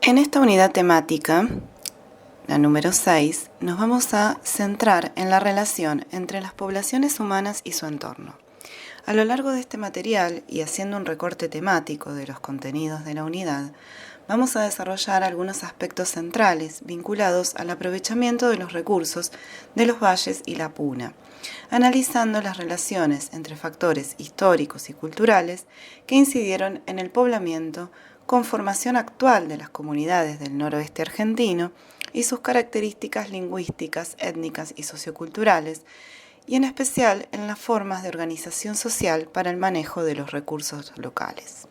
En esta unidad temática, la número 6, nos vamos a centrar en la relación entre las poblaciones humanas y su entorno. A lo largo de este material y haciendo un recorte temático de los contenidos de la unidad, vamos a desarrollar algunos aspectos centrales vinculados al aprovechamiento de los recursos de los valles y la puna, analizando las relaciones entre factores históricos y culturales que incidieron en el poblamiento, conformación actual de las comunidades del noroeste argentino y sus características lingüísticas, étnicas y socioculturales, y en especial en las formas de organización social para el manejo de los recursos locales.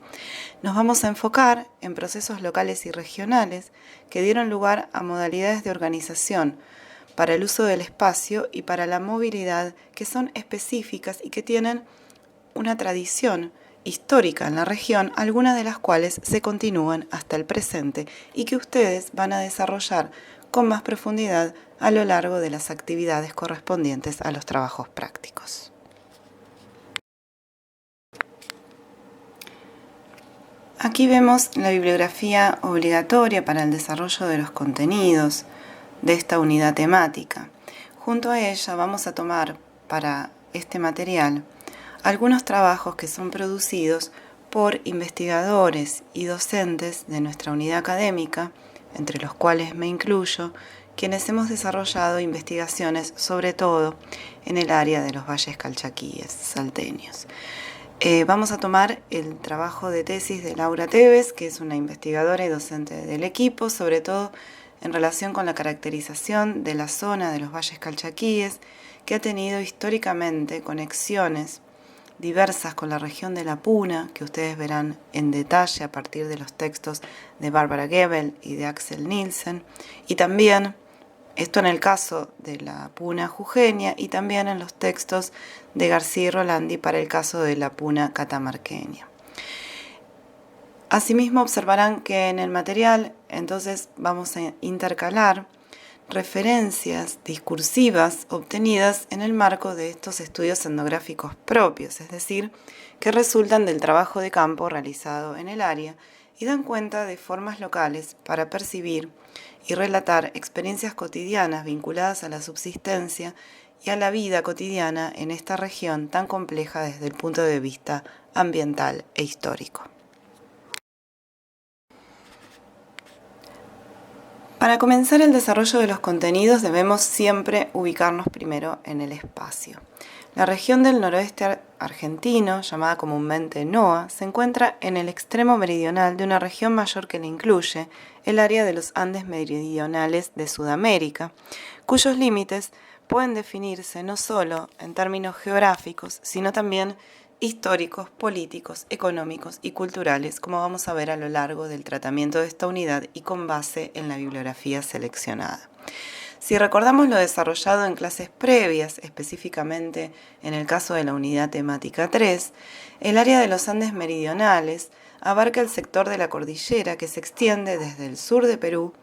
Nos vamos a enfocar en procesos locales y regionales que dieron lugar a modalidades de organización para el uso del espacio y para la movilidad que son específicas y que tienen una tradición histórica en la región, algunas de las cuales se continúan hasta el presente y que ustedes van a desarrollar con más profundidad a lo largo de las actividades correspondientes a los trabajos prácticos. Aquí vemos la bibliografía obligatoria para el desarrollo de los contenidos de esta unidad temática. Junto a ella vamos a tomar para este material algunos trabajos que son producidos por investigadores y docentes de nuestra unidad académica, entre los cuales me incluyo, quienes hemos desarrollado investigaciones sobre todo en el área de los valles calchaquíes salteños. Vamos a tomar el trabajo de tesis de Laura Tevez, que es una investigadora y docente del equipo, sobre todo en relación con la caracterización de la zona de los valles calchaquíes, que ha tenido históricamente conexiones diversas con la región de la Puna, que ustedes verán en detalle a partir de los textos de Bárbara Gebel y de Axel Nielsen, y también, esto en el caso de la Puna jujeña, y también en los textos de García y Rolandi para el caso de la Puna catamarqueña. Asimismo observarán que en el material entonces vamos a intercalar referencias discursivas obtenidas en el marco de estos estudios etnográficos propios, es decir, que resultan del trabajo de campo realizado en el área y dan cuenta de formas locales para percibir y relatar experiencias cotidianas vinculadas a la subsistencia y a la vida cotidiana en esta región tan compleja desde el punto de vista ambiental e histórico. Para comenzar el desarrollo de los contenidos debemos siempre ubicarnos primero en el espacio. La región del noroeste argentino, llamada comúnmente NOA, se encuentra en el extremo meridional de una región mayor que la incluye, el área de los Andes meridionales de Sudamérica, cuyos límites pueden definirse no solo en términos geográficos, sino también históricos, políticos, económicos y culturales, como vamos a ver a lo largo del tratamiento de esta unidad y con base en la bibliografía seleccionada. Si recordamos lo desarrollado en clases previas, específicamente en el caso de la unidad temática 3, el área de los Andes meridionales abarca el sector de la cordillera que se extiende desde el sur de Perú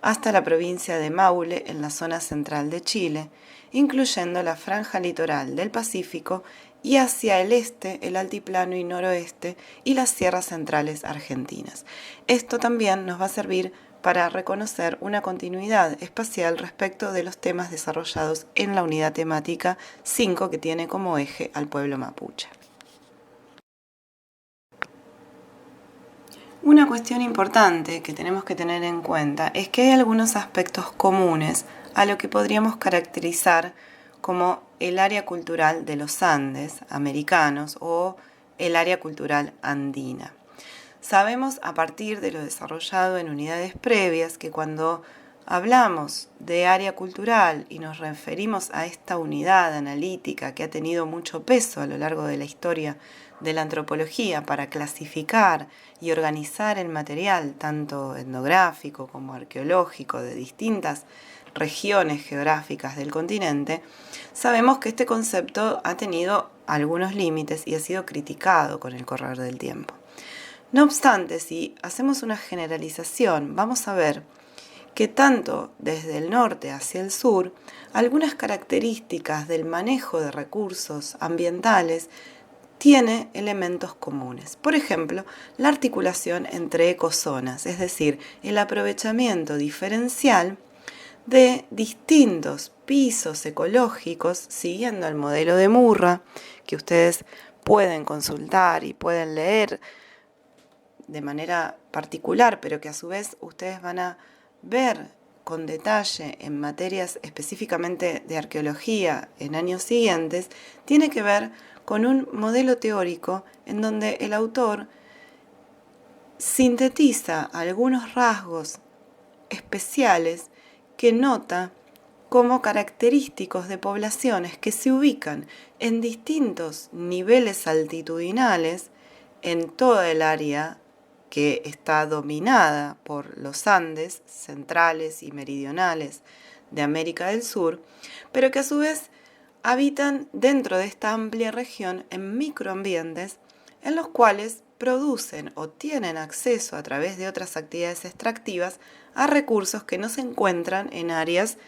hasta la provincia de Maule en la zona central de Chile, incluyendo la franja litoral del Pacífico y hacia el este, el altiplano y noroeste y las sierras centrales argentinas. Esto también nos va a servir para reconocer una continuidad espacial respecto de los temas desarrollados en la unidad temática 5 que tiene como eje al pueblo mapuche. Una cuestión importante que tenemos que tener en cuenta es que hay algunos aspectos comunes a lo que podríamos caracterizar como el área cultural de los Andes americanos o el área cultural andina. Sabemos a partir de lo desarrollado en unidades previas que cuando hablamos de área cultural y nos referimos a esta unidad analítica que ha tenido mucho peso a lo largo de la historia de la antropología para clasificar y organizar el material tanto etnográfico como arqueológico de distintas regiones geográficas del continente, sabemos que este concepto ha tenido algunos límites y ha sido criticado con el correr del tiempo. No obstante, si hacemos una generalización, vamos a ver que tanto desde el norte hacia el sur, algunas características del manejo de recursos ambientales tiene elementos comunes. Por ejemplo, la articulación entre ecozonas, es decir, el aprovechamiento diferencial de distintos pisos ecológicos, siguiendo el modelo de Murra, que ustedes pueden consultar y pueden leer de manera particular, pero que a su vez ustedes van a ver con detalle en materias específicamente de arqueología en años siguientes, tiene que ver con un modelo teórico en donde el autor sintetiza algunos rasgos especiales que nota como característicos de poblaciones que se ubican en distintos niveles altitudinales en toda el área que está dominada por los Andes centrales y meridionales de América del Sur, pero que a su vez habitan dentro de esta amplia región en microambientes en los cuales producen o tienen acceso a través de otras actividades extractivas a recursos que no se encuentran en áreas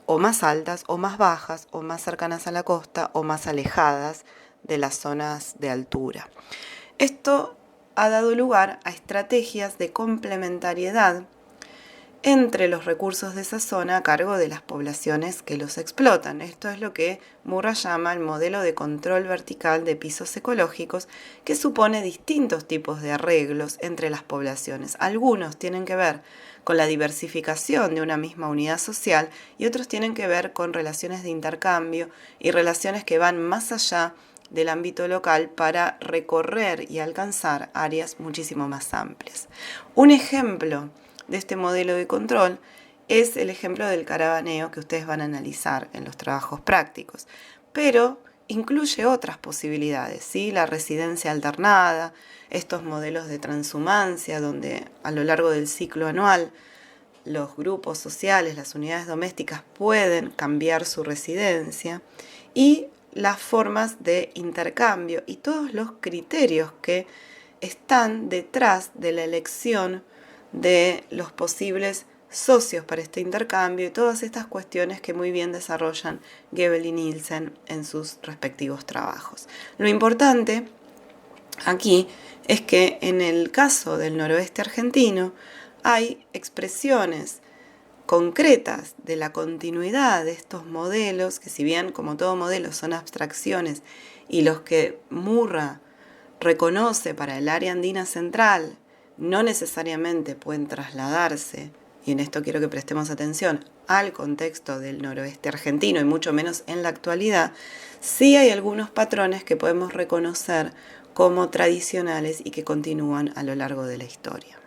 o más altas o más bajas o más cercanas a la costa o más alejadas de las zonas de altura. Esto ha dado lugar a estrategias de complementariedad entre los recursos de esa zona a cargo de las poblaciones que los explotan. Esto es lo que Murra llama el modelo de control vertical de pisos ecológicos, que supone distintos tipos de arreglos entre las poblaciones. Algunos tienen que ver con la diversificación de una misma unidad social y otros tienen que ver con relaciones de intercambio y relaciones que van más allá del ámbito local para recorrer y alcanzar áreas muchísimo más amplias. Un ejemplo de este modelo de control es el ejemplo del caravaneo que ustedes van a analizar en los trabajos prácticos, pero incluye otras posibilidades, ¿sí? La residencia alternada, estos modelos de transhumancia donde a lo largo del ciclo anual los grupos sociales, las unidades domésticas pueden cambiar su residencia, y las formas de intercambio y todos los criterios que están detrás de la elección de los posibles socios para este intercambio y todas estas cuestiones que muy bien desarrollan Gebel y Nielsen en sus respectivos trabajos. Lo importante aquí es que en el caso del noroeste argentino hay expresiones concretas de la continuidad de estos modelos, que si bien como todo modelo son abstracciones y los que Murra reconoce para el área andina central no necesariamente pueden trasladarse, y en esto quiero que prestemos atención, al contexto del noroeste argentino y mucho menos en la actualidad, sí hay algunos patrones que podemos reconocer como tradicionales y que continúan a lo largo de la historia.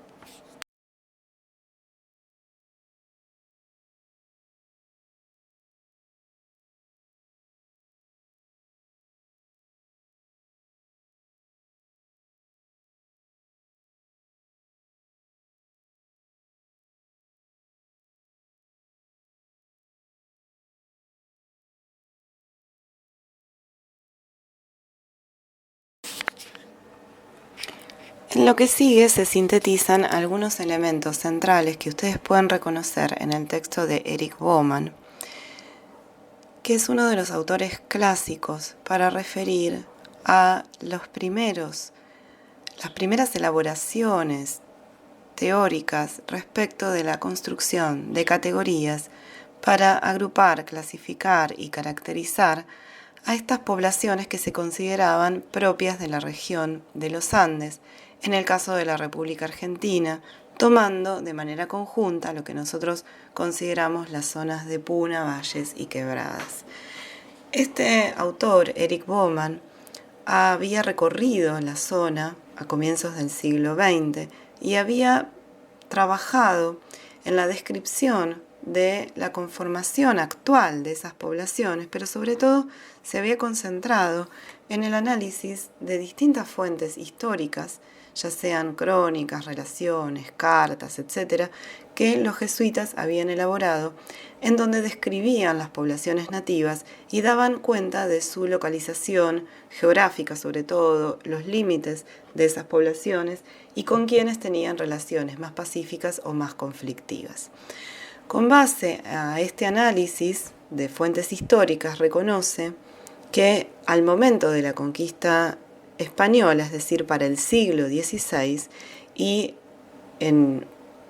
En lo que sigue se sintetizan algunos elementos centrales que ustedes pueden reconocer en el texto de Erich Baumann, que es uno de los autores clásicos para referir a las primeras elaboraciones teóricas respecto de la construcción de categorías para agrupar, clasificar y caracterizar a estas poblaciones que se consideraban propias de la región de los Andes, en el caso de la República Argentina, tomando de manera conjunta lo que nosotros consideramos las zonas de puna, valles y quebradas. Este autor, Erich Baumann, había recorrido la zona a comienzos del siglo XX y había trabajado en la descripción de la conformación actual de esas poblaciones, pero sobre todo se había concentrado en el análisis de distintas fuentes históricas, ya sean crónicas, relaciones, cartas, etc., que los jesuitas habían elaborado, en donde describían las poblaciones nativas y daban cuenta de su localización geográfica, sobre todo los límites de esas poblaciones y con quienes tenían relaciones más pacíficas o más conflictivas. Con base a este análisis de fuentes históricas, reconoce que al momento de la conquista española, es decir, para el siglo XVI, y en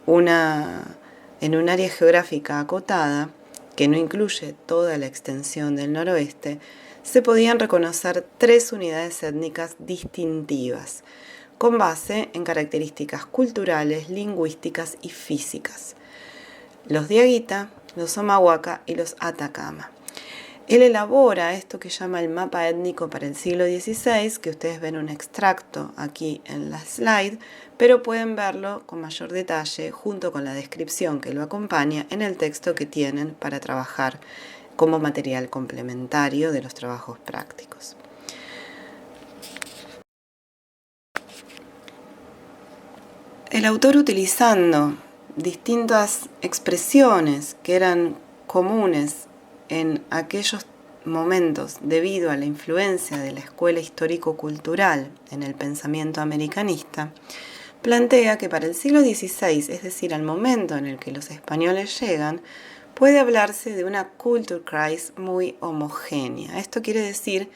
un área geográfica acotada, que no incluye toda la extensión del noroeste, se podían reconocer 3 unidades étnicas distintivas, con base en características culturales, lingüísticas y físicas: los diaguita, los omahuaca y los atacama. Él elabora esto que llama el mapa étnico para el siglo XVI, que ustedes ven un extracto aquí en la slide, pero pueden verlo con mayor detalle junto con la descripción que lo acompaña en el texto que tienen para trabajar como material complementario de los trabajos prácticos. El autor, utilizando distintas expresiones que eran comunes en aquellos momentos debido a la influencia de la escuela histórico-cultural en el pensamiento americanista, plantea que para el siglo XVI, es decir, al momento en el que los españoles llegan, puede hablarse de una culture crisis muy homogénea. Esto quiere decir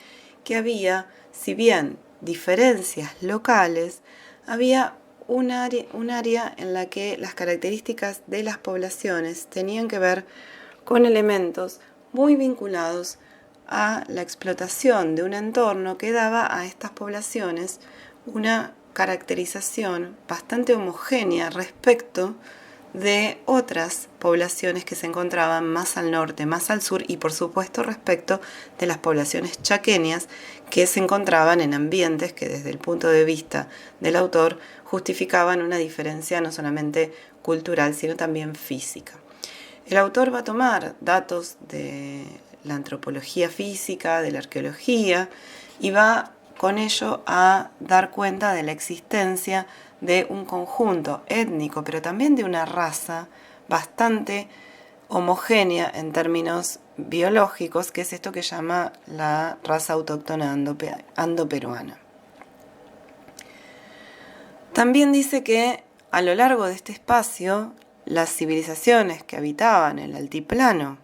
que había, si bien diferencias locales, había un área en la que las características de las poblaciones tenían que ver con elementos muy vinculados a la explotación de un entorno que daba a estas poblaciones una caracterización bastante homogénea respecto de otras poblaciones que se encontraban más al norte, más al sur, y por supuesto respecto de las poblaciones chaqueñas que se encontraban en ambientes que desde el punto de vista del autor justificaban una diferencia no solamente cultural sino también física. El autor va a tomar datos de la antropología física, de la arqueología, y va con ello a dar cuenta de la existencia de un conjunto étnico, pero también de una raza bastante homogénea en términos biológicos, que es esto que llama la raza autóctona ando-peruana. También dice que a lo largo de este espacio, las civilizaciones que habitaban el altiplano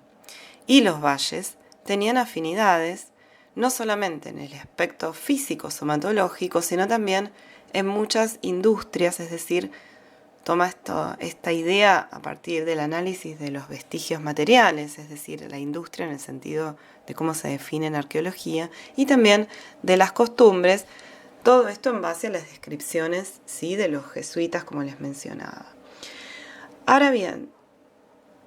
y los valles tenían afinidades no solamente en el aspecto físico somatológico, sino también en muchas industrias, es decir, toma esta idea a partir del análisis de los vestigios materiales, es decir, la industria en el sentido de cómo se define en arqueología, y también de las costumbres, todo esto en base a las descripciones, ¿sí?, de los jesuitas, como les mencionaba. Ahora bien,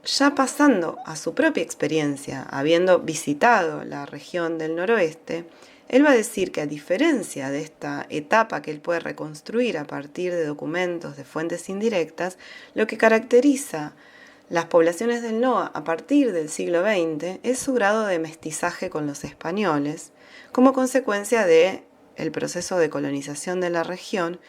ya pasando a su propia experiencia, habiendo visitado la región del noroeste, él va a decir que a diferencia de esta etapa que él puede reconstruir a partir de documentos de fuentes indirectas, lo que caracteriza las poblaciones del NOA a partir del siglo XX es su grado de mestizaje con los españoles, como consecuencia del proceso de colonización de la región,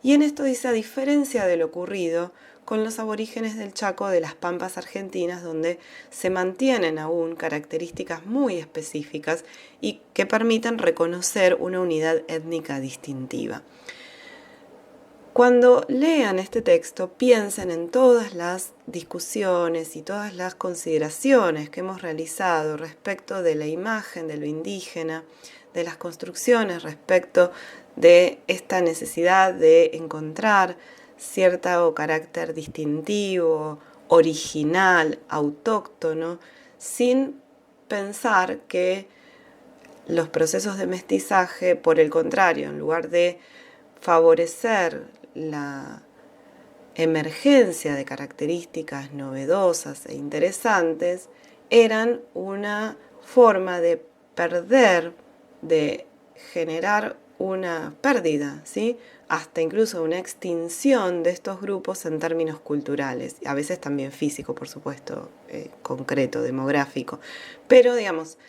y en esto dice, a diferencia de lo ocurrido con los aborígenes del Chaco de las Pampas argentinas, donde se mantienen aún características muy específicas y que permiten reconocer una unidad étnica distintiva. Cuando lean este texto, piensen en todas las discusiones y todas las consideraciones que hemos realizado respecto de la imagen de lo indígena, de las construcciones respecto de esta necesidad de encontrar cierto carácter distintivo, original, autóctono, sin pensar que los procesos de mestizaje, por el contrario, en lugar de favorecer la emergencia de características novedosas e interesantes, eran una forma de perder, de generar una pérdida, ¿sí?, hasta incluso una extinción de estos grupos en términos culturales, a veces también físico, por supuesto, concreto, demográfico. Pero, digamos,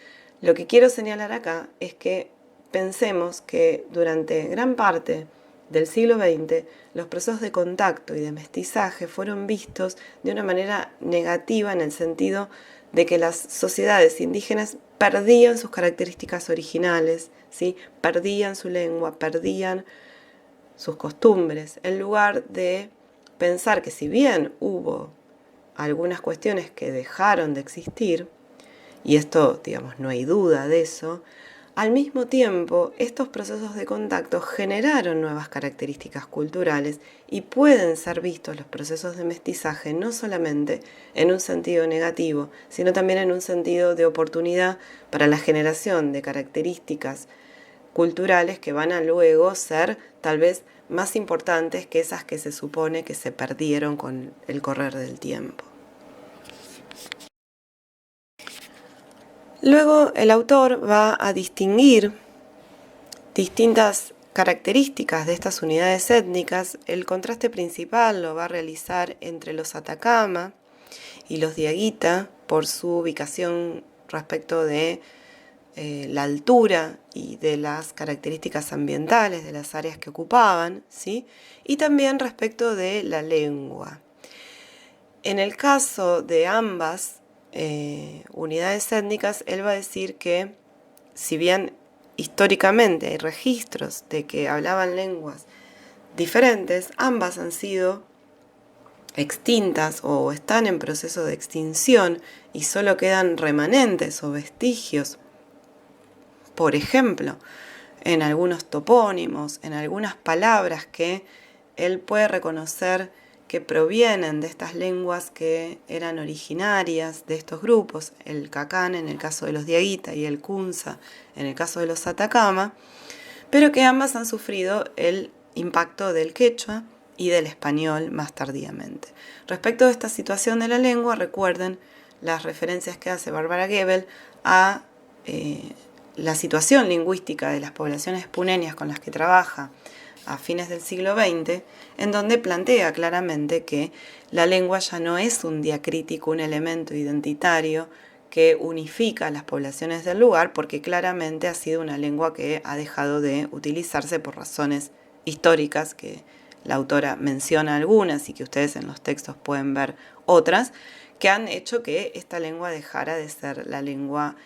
lo que quiero señalar acá es que pensemos que durante gran parte del siglo XX los procesos de contacto y de mestizaje fueron vistos de una manera negativa, en el sentido de que las sociedades indígenas perdían sus características originales, ¿sí?, perdían su lengua, perdían sus costumbres, en lugar de pensar que si bien hubo algunas cuestiones que dejaron de existir, y esto, digamos, no hay duda de eso, Al mismo tiempo, estos procesos de contacto generaron nuevas características culturales y pueden ser vistos los procesos de mestizaje no solamente en un sentido negativo, sino también en un sentido de oportunidad para la generación de características culturales que van a luego ser tal vez más importantes que esas que se supone que se perdieron con el correr del tiempo. Luego el autor va a distinguir distintas características de estas unidades étnicas. El contraste principal lo va a realizar entre los Atacama y los Diaguita por su ubicación respecto de la altura y de las características ambientales de las áreas que ocupaban, ¿sí? Y también respecto de la lengua. En el caso de ambas unidades étnicas, él va a decir que, si bien históricamente hay registros de que hablaban lenguas diferentes, ambas han sido extintas o están en proceso de extinción y solo quedan remanentes o vestigios, por ejemplo, en algunos topónimos, en algunas palabras que él puede reconocer que provienen de estas lenguas que eran originarias de estos grupos, el cacán en el caso de los Diaguita y el kunza en el caso de los Atacama, pero que ambas han sufrido el impacto del quechua y del español más tardíamente. Respecto a esta situación de la lengua, recuerden las referencias que hace Bárbara Gebel a la situación lingüística de las poblaciones puneñas con las que trabaja a fines del siglo XX, en donde plantea claramente que la lengua ya no es un diacrítico, un elemento identitario que unifica a las poblaciones del lugar, porque claramente ha sido una lengua que ha dejado de utilizarse por razones históricas, que la autora menciona algunas y que ustedes en los textos pueden ver otras, que han hecho que esta lengua dejara de ser la lengua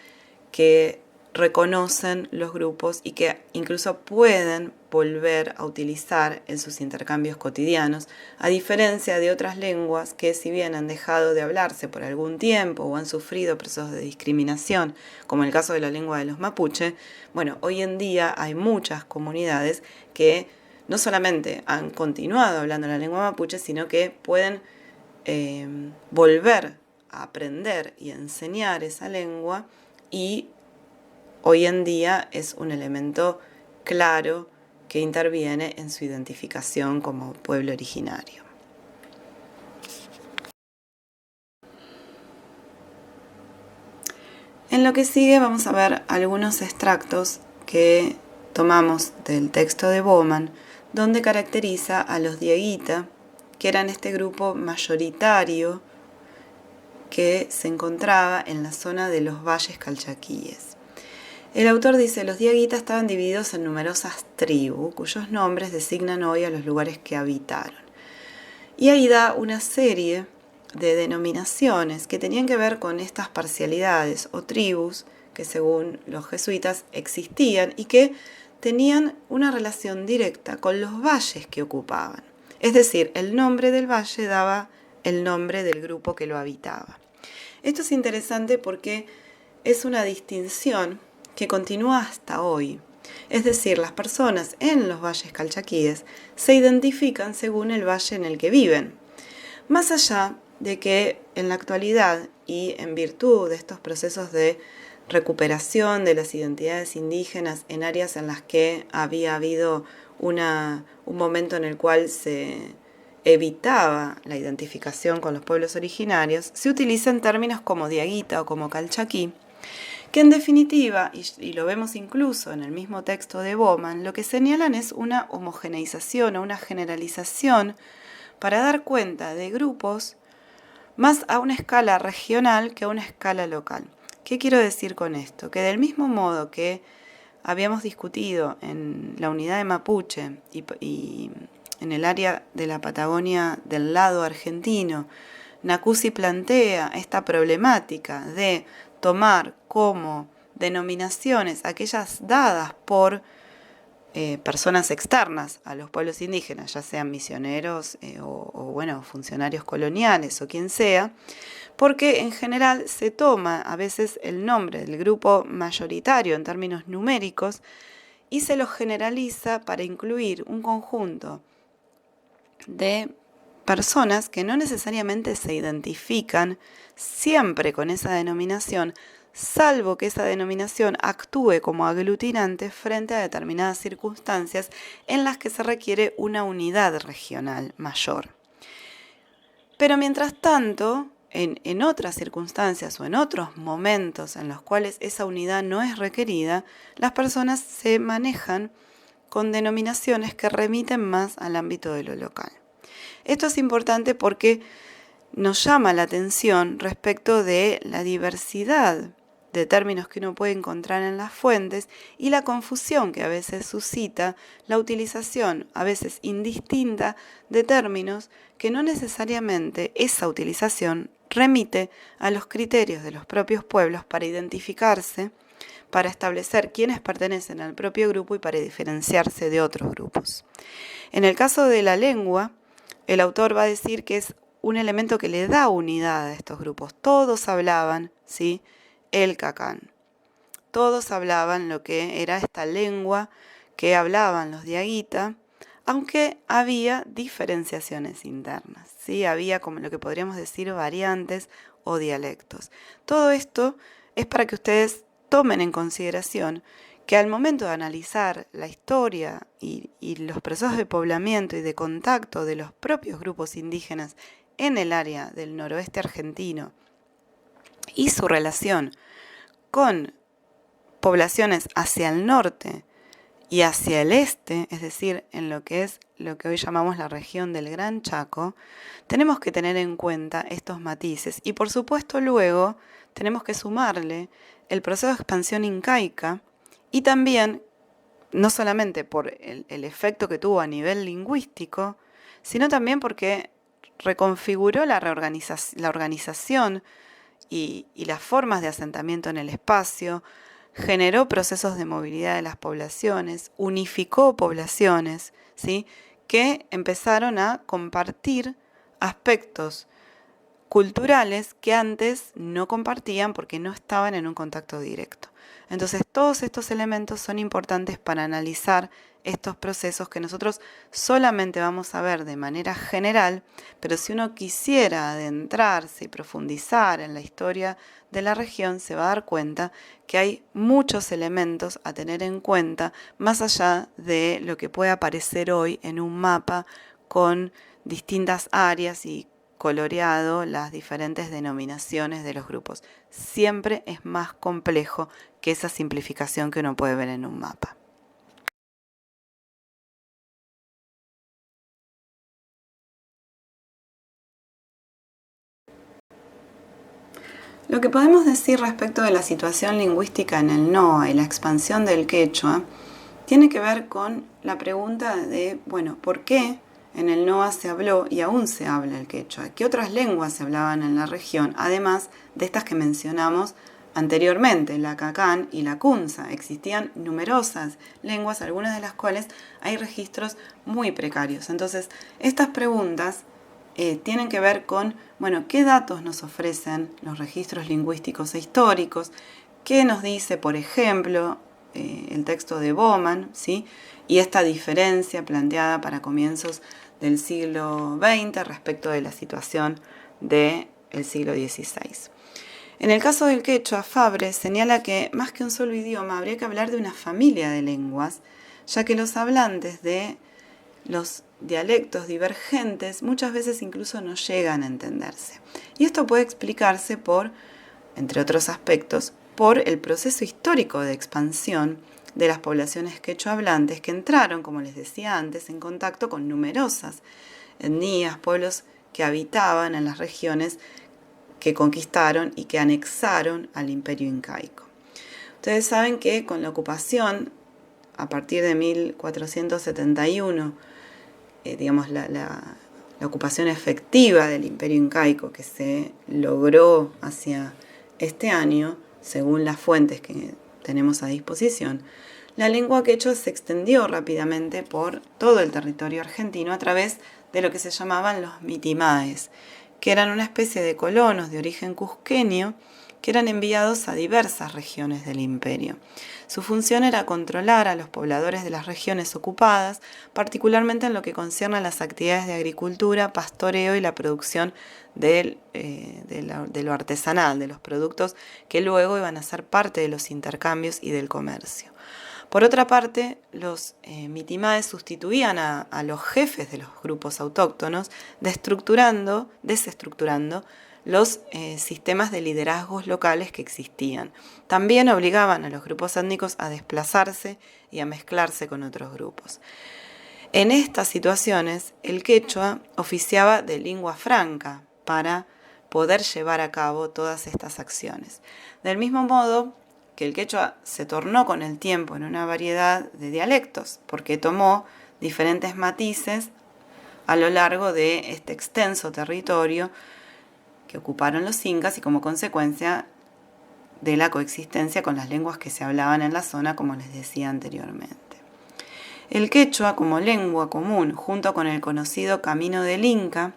que reconocen los grupos y que incluso pueden volver a utilizar en sus intercambios cotidianos, a diferencia de otras lenguas que, si bien han dejado de hablarse por algún tiempo o han sufrido procesos de discriminación, como el caso de la lengua de los mapuche, bueno, hoy en día hay muchas comunidades que no solamente han continuado hablando la lengua mapuche, sino que pueden volver a aprender y a enseñar esa lengua, y hoy en día es un elemento claro que interviene en su identificación como pueblo originario. En lo que sigue vamos a ver algunos extractos que tomamos del texto de Bauman, donde caracteriza a los Diaguita, que eran este grupo mayoritario que se encontraba en la zona de los valles calchaquíes. El autor dice: los Diaguita estaban divididos en numerosas tribus, cuyos nombres designan hoy a los lugares que habitaron. Y ahí da una serie de denominaciones que tenían que ver con estas parcialidades o tribus que, según los jesuitas, existían y que tenían una relación directa con los valles que ocupaban. Es decir, el nombre del valle daba el nombre del grupo que lo habitaba. Esto es interesante porque es una distinción que continúa hasta hoy. Es decir, las personas en los valles calchaquíes se identifican según el valle en el que viven. Más allá de que en la actualidad y en virtud de estos procesos de recuperación de las identidades indígenas en áreas en las que había habido un momento en el cual se evitaba la identificación con los pueblos originarios, se utilizan términos como diaguita o como calchaquí, que en definitiva, y lo vemos incluso en el mismo texto de Bauman, lo que señalan es una homogeneización o una generalización para dar cuenta de grupos más a una escala regional que a una escala local. ¿Qué quiero decir con esto? Que del mismo modo que habíamos discutido en la unidad de Mapuche y en el área de la Patagonia del lado argentino, Nacusi plantea esta problemática de tomar como denominaciones aquellas dadas por personas externas a los pueblos indígenas, ya sean misioneros o funcionarios coloniales o quien sea, porque en general se toma a veces el nombre del grupo mayoritario en términos numéricos y se lo generaliza para incluir un conjunto de personas que no necesariamente se identifican siempre con esa denominación, salvo que esa denominación actúe como aglutinante frente a determinadas circunstancias en las que se requiere una unidad regional mayor. Pero mientras tanto, en otras circunstancias o en otros momentos en los cuales esa unidad no es requerida, las personas se manejan con denominaciones que remiten más al ámbito de lo local. Esto es importante porque nos llama la atención respecto de la diversidad de términos que uno puede encontrar en las fuentes y la confusión que a veces suscita la utilización, a veces indistinta, de términos que no necesariamente esa utilización remite a los criterios de los propios pueblos para identificarse, para establecer quiénes pertenecen al propio grupo y para diferenciarse de otros grupos. En el caso de la lengua, el autor va a decir que es un elemento que le da unidad a estos grupos. Todos hablaban, ¿sí?, el cacán. Todos hablaban lo que era esta lengua que hablaban los diaguita, aunque había diferenciaciones internas, ¿sí? Había como lo que podríamos decir variantes o dialectos. Todo esto es para que ustedes tomen en consideración que al momento de analizar la historia y los procesos de poblamiento y de contacto de los propios grupos indígenas en el área del noroeste argentino y su relación con poblaciones hacia el norte y hacia el este, es decir, en lo que es lo que hoy llamamos la región del Gran Chaco, tenemos que tener en cuenta estos matices y por supuesto luego tenemos que sumarle el proceso de expansión incaica y también, no solamente por el efecto que tuvo a nivel lingüístico, sino también porque reconfiguró la organización y las formas de asentamiento en el espacio, generó procesos de movilidad de las poblaciones, unificó poblaciones, ¿sí?, que empezaron a compartir aspectos culturales que antes no compartían porque no estaban en un contacto directo. Entonces, todos estos elementos son importantes para analizar estos procesos que nosotros solamente vamos a ver de manera general, pero si uno quisiera adentrarse y profundizar en la historia de la región, se va a dar cuenta que hay muchos elementos a tener en cuenta, más allá de lo que puede aparecer hoy en un mapa con distintas áreas y coloreado las diferentes denominaciones de los grupos. Siempre es más complejo que esa simplificación que uno puede ver en un mapa. Lo que podemos decir respecto de la situación lingüística en el NOA y la expansión del quechua tiene que ver con la pregunta de, ¿por qué en el NOA se habló y aún se habla el quechua? ¿Qué otras lenguas se hablaban en la región? Además de estas que mencionamos anteriormente, la cacán y la kunza. Existían numerosas lenguas, algunas de las cuales hay registros muy precarios. Entonces, estas preguntas tienen que ver con, qué datos nos ofrecen los registros lingüísticos e históricos, qué nos dice, por ejemplo, el texto de Bauman, ¿sí?, y esta diferencia planteada para comienzos del siglo XX respecto de la situación del siglo XVI. En el caso del quechua, Fabre señala que más que un solo idioma habría que hablar de una familia de lenguas, ya que los hablantes de los dialectos divergentes muchas veces incluso no llegan a entenderse. Y esto puede explicarse por, entre otros aspectos, por el proceso histórico de expansión de las poblaciones quechua hablantes que entraron, como les decía antes, en contacto con numerosas etnias, pueblos que habitaban en las regiones que conquistaron y que anexaron al imperio incaico. Ustedes saben que con la ocupación, a partir de 1471, la ocupación efectiva del imperio incaico que se logró hacia este año, según las fuentes que tenemos a disposición, la lengua quechua se extendió rápidamente por todo el territorio argentino a través de lo que se llamaban los mitimaes, que eran una especie de colonos de origen cusqueño que eran enviados a diversas regiones del imperio. Su función era controlar a los pobladores de las regiones ocupadas, particularmente en lo que concierne a las actividades de agricultura, pastoreo y la producción de lo artesanal, de los productos que luego iban a ser parte de los intercambios y del comercio. Por otra parte, los mitimaes sustituían a los jefes de los grupos autóctonos, desestructurando los sistemas de liderazgos locales que existían. También obligaban a los grupos étnicos a desplazarse y a mezclarse con otros grupos. En estas situaciones, el quechua oficiaba de lingua franca para poder llevar a cabo todas estas acciones. Del mismo modo que el quechua se tornó con el tiempo en una variedad de dialectos, porque tomó diferentes matices a lo largo de este extenso territorio que ocuparon los incas y como consecuencia de la coexistencia con las lenguas que se hablaban en la zona, como les decía anteriormente. El quechua como lengua común, junto con el conocido Camino del Inca,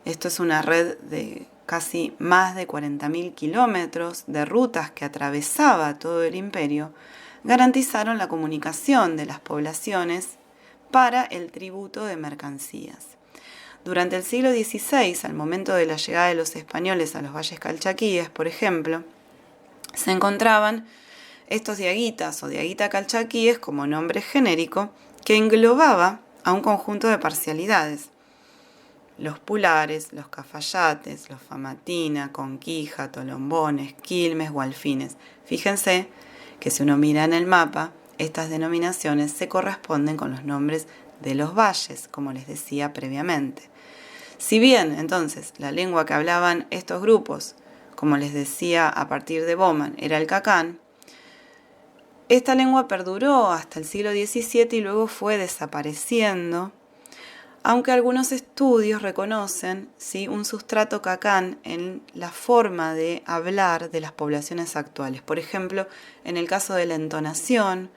esto es una red de casi más de 40.000 kilómetros de rutas que atravesaba todo el imperio, garantizaron la comunicación de las poblaciones para el tributo de mercancías. Durante el siglo XVI, al momento de la llegada de los españoles a los valles calchaquíes, por ejemplo, se encontraban estos diaguitas o diaguita calchaquíes como nombre genérico que englobaba a un conjunto de parcialidades. Los pulares, los cafayates, los famatina, conquija, tolombones, quilmes o alfines. Fíjense que si uno mira en el mapa, estas denominaciones se corresponden con los nombres de los valles, como les decía previamente. Si bien, entonces, la lengua que hablaban estos grupos, como les decía a partir de Bauman, era el cacán, esta lengua perduró hasta el siglo XVII y luego fue desapareciendo, aunque algunos estudios reconocen un sustrato cacán en la forma de hablar de las poblaciones actuales. Por ejemplo, en el caso de la entonación,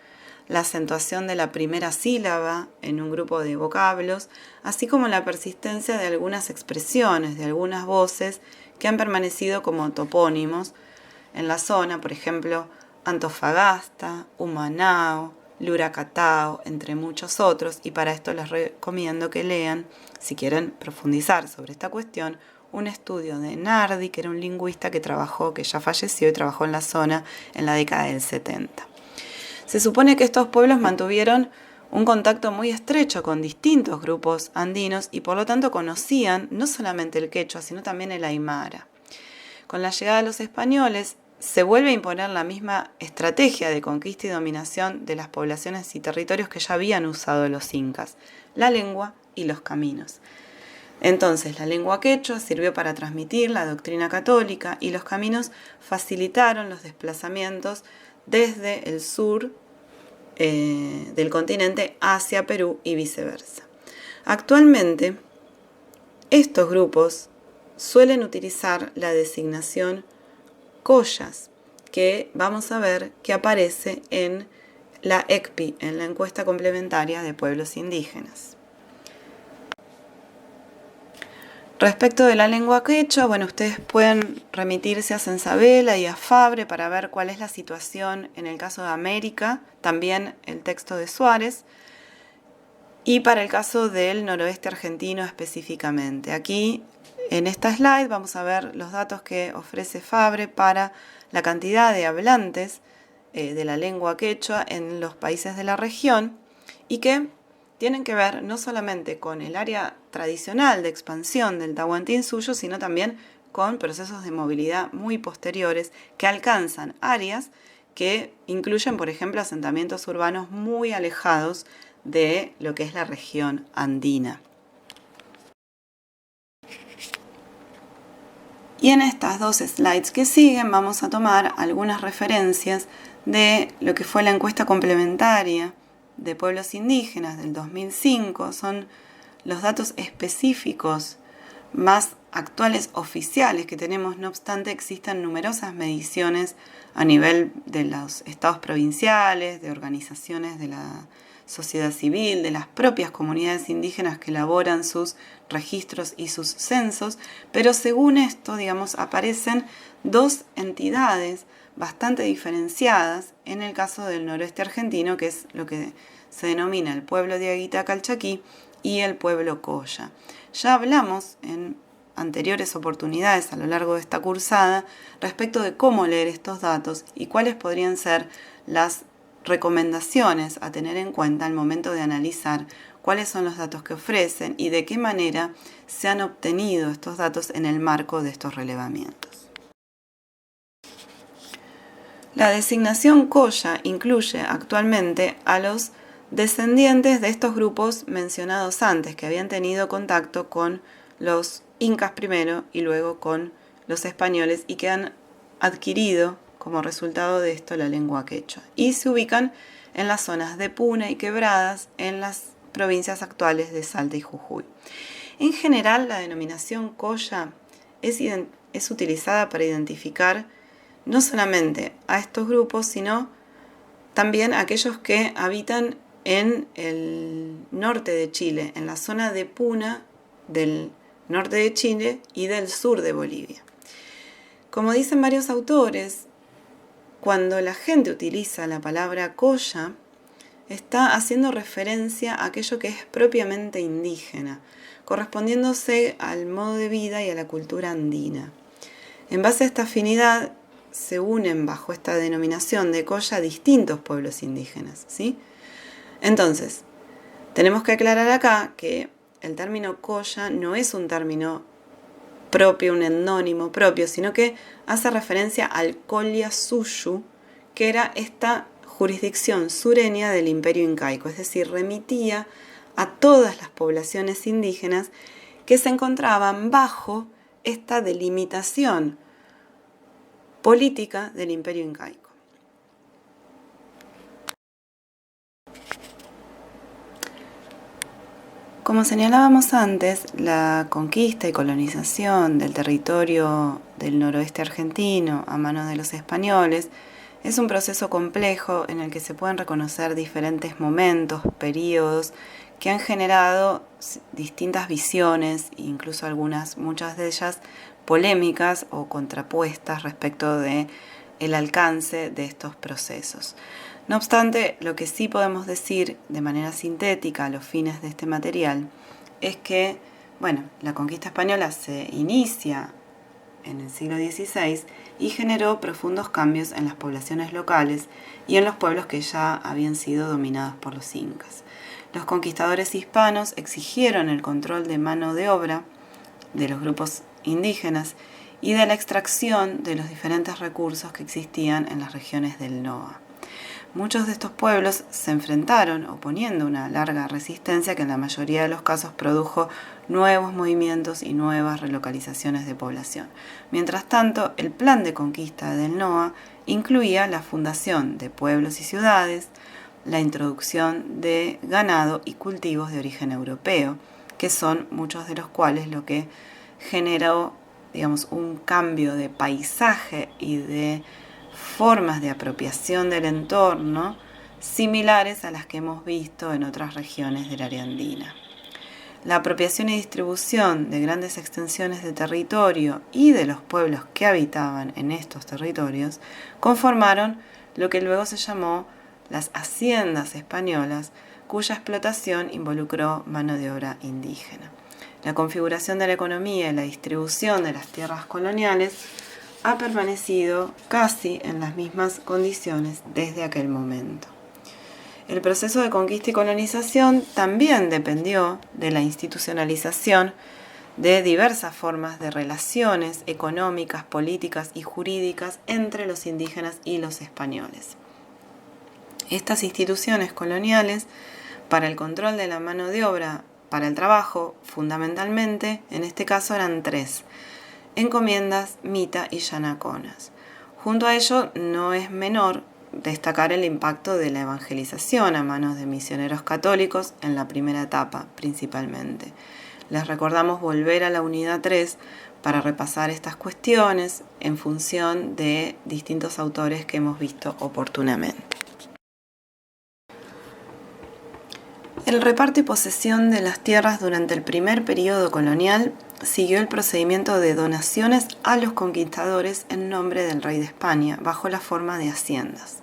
la acentuación de la primera sílaba en un grupo de vocablos, así como la persistencia de algunas expresiones, de algunas voces que han permanecido como topónimos en la zona, por ejemplo, Antofagasta, Humanao, Luracatao, entre muchos otros, y para esto les recomiendo que lean, si quieren profundizar sobre esta cuestión, un estudio de Nardi, que era un lingüista que ya falleció y trabajó en la zona en la década del 70. Se supone que estos pueblos mantuvieron un contacto muy estrecho con distintos grupos andinos y por lo tanto conocían no solamente el quechua, sino también el aymara. Con la llegada de los españoles, se vuelve a imponer la misma estrategia de conquista y dominación de las poblaciones y territorios que ya habían usado los incas, la lengua y los caminos. Entonces, la lengua quechua sirvió para transmitir la doctrina católica y los caminos facilitaron los desplazamientos desde el sur del continente hacia Perú y viceversa. Actualmente, estos grupos suelen utilizar la designación collas, que vamos a ver que aparece en la ECPI, en la encuesta complementaria de pueblos indígenas. Respecto de la lengua quechua, ustedes pueden remitirse a Sensabela y a Fabre para ver cuál es la situación en el caso de América, también el texto de Suárez, y para el caso del noroeste argentino específicamente. Aquí, en esta slide, vamos a ver los datos que ofrece Fabre para la cantidad de hablantes de la lengua quechua en los países de la región y que tienen que ver no solamente con el área tradicional de expansión del Tahuantinsuyo, sino también con procesos de movilidad muy posteriores que alcanzan áreas que incluyen, por ejemplo, asentamientos urbanos muy alejados de lo que es la región andina. Y en estas dos slides que siguen vamos a tomar algunas referencias de lo que fue la encuesta complementaria de pueblos indígenas del 2005. Son los datos específicos más actuales oficiales que tenemos, no obstante, existen numerosas mediciones a nivel de los estados provinciales, de organizaciones de la sociedad civil, de las propias comunidades indígenas que elaboran sus registros y sus censos, pero según esto, aparecen dos entidades bastante diferenciadas en el caso del noroeste argentino, que es lo que se denomina el pueblo de Aguita Calchaquí y el pueblo Colla. Ya hablamos en anteriores oportunidades a lo largo de esta cursada respecto de cómo leer estos datos y cuáles podrían ser las recomendaciones a tener en cuenta al momento de analizar cuáles son los datos que ofrecen y de qué manera se han obtenido estos datos en el marco de estos relevamientos. La designación Colla incluye actualmente a los descendientes de estos grupos mencionados antes, que habían tenido contacto con los incas primero y luego con los españoles y que han adquirido como resultado de esto la lengua quechua, y se ubican en las zonas de Puna y Quebradas en las provincias actuales de Salta y Jujuy. En general, la denominación Colla es utilizada para identificar no solamente a estos grupos, sino también a aquellos que habitan en el norte de Chile, en la zona de Puna del norte de Chile y del sur de Bolivia. Como dicen varios autores, cuando la gente utiliza la palabra Colla, está haciendo referencia a aquello que es propiamente indígena, correspondiéndose al modo de vida y a la cultura andina. En base a esta afinidad, se unen bajo esta denominación de Colla distintos pueblos indígenas, ¿sí? Entonces, tenemos que aclarar acá que el término Colla no es un término propio, un etnónimo propio, sino que hace referencia al Colla Suyu, que era esta jurisdicción sureña del Imperio Incaico, es decir, remitía a todas las poblaciones indígenas que se encontraban bajo esta delimitación política del Imperio Incaico. Como señalábamos antes, la conquista y colonización del territorio del noroeste argentino a manos de los españoles es un proceso complejo en el que se pueden reconocer diferentes momentos, periodos, que han generado distintas visiones, incluso muchas de ellas polémicas o contrapuestas respecto de el alcance de estos procesos. No obstante, lo que sí podemos decir de manera sintética a los fines de este material es que, la conquista española se inicia en el siglo XVI y generó profundos cambios en las poblaciones locales y en los pueblos que ya habían sido dominados por los incas. Los conquistadores hispanos exigieron el control de mano de obra de los grupos indígenas y de la extracción de los diferentes recursos que existían en las regiones del NOA. Muchos de estos pueblos se enfrentaron oponiendo una larga resistencia que en la mayoría de los casos produjo nuevos movimientos y nuevas relocalizaciones de población. Mientras tanto, el plan de conquista del NOA incluía la fundación de pueblos y ciudades, la introducción de ganado y cultivos de origen europeo, que son muchos de los cuales lo que generó, un cambio de paisaje y de formas de apropiación del entorno similares a las que hemos visto en otras regiones del área andina. La apropiación y distribución de grandes extensiones de territorio y de los pueblos que habitaban en estos territorios conformaron lo que luego se llamó las haciendas españolas, cuya explotación involucró mano de obra indígena. La configuración de la economía y la distribución de las tierras coloniales ha permanecido casi en las mismas condiciones desde aquel momento. El proceso de conquista y colonización también dependió de la institucionalización de diversas formas de relaciones económicas, políticas y jurídicas entre los indígenas y los españoles. Estas instituciones coloniales, para el control de la mano de obra, para el trabajo, fundamentalmente, en este caso eran tres: encomiendas, mita y yanaconas. Junto a ello, no es menor destacar el impacto de la evangelización a manos de misioneros católicos en la primera etapa, principalmente. Les recordamos volver a la unidad 3 para repasar estas cuestiones en función de distintos autores que hemos visto oportunamente. El reparto y posesión de las tierras durante el primer periodo colonial siguió el procedimiento de donaciones a los conquistadores en nombre del rey de España, bajo la forma de haciendas.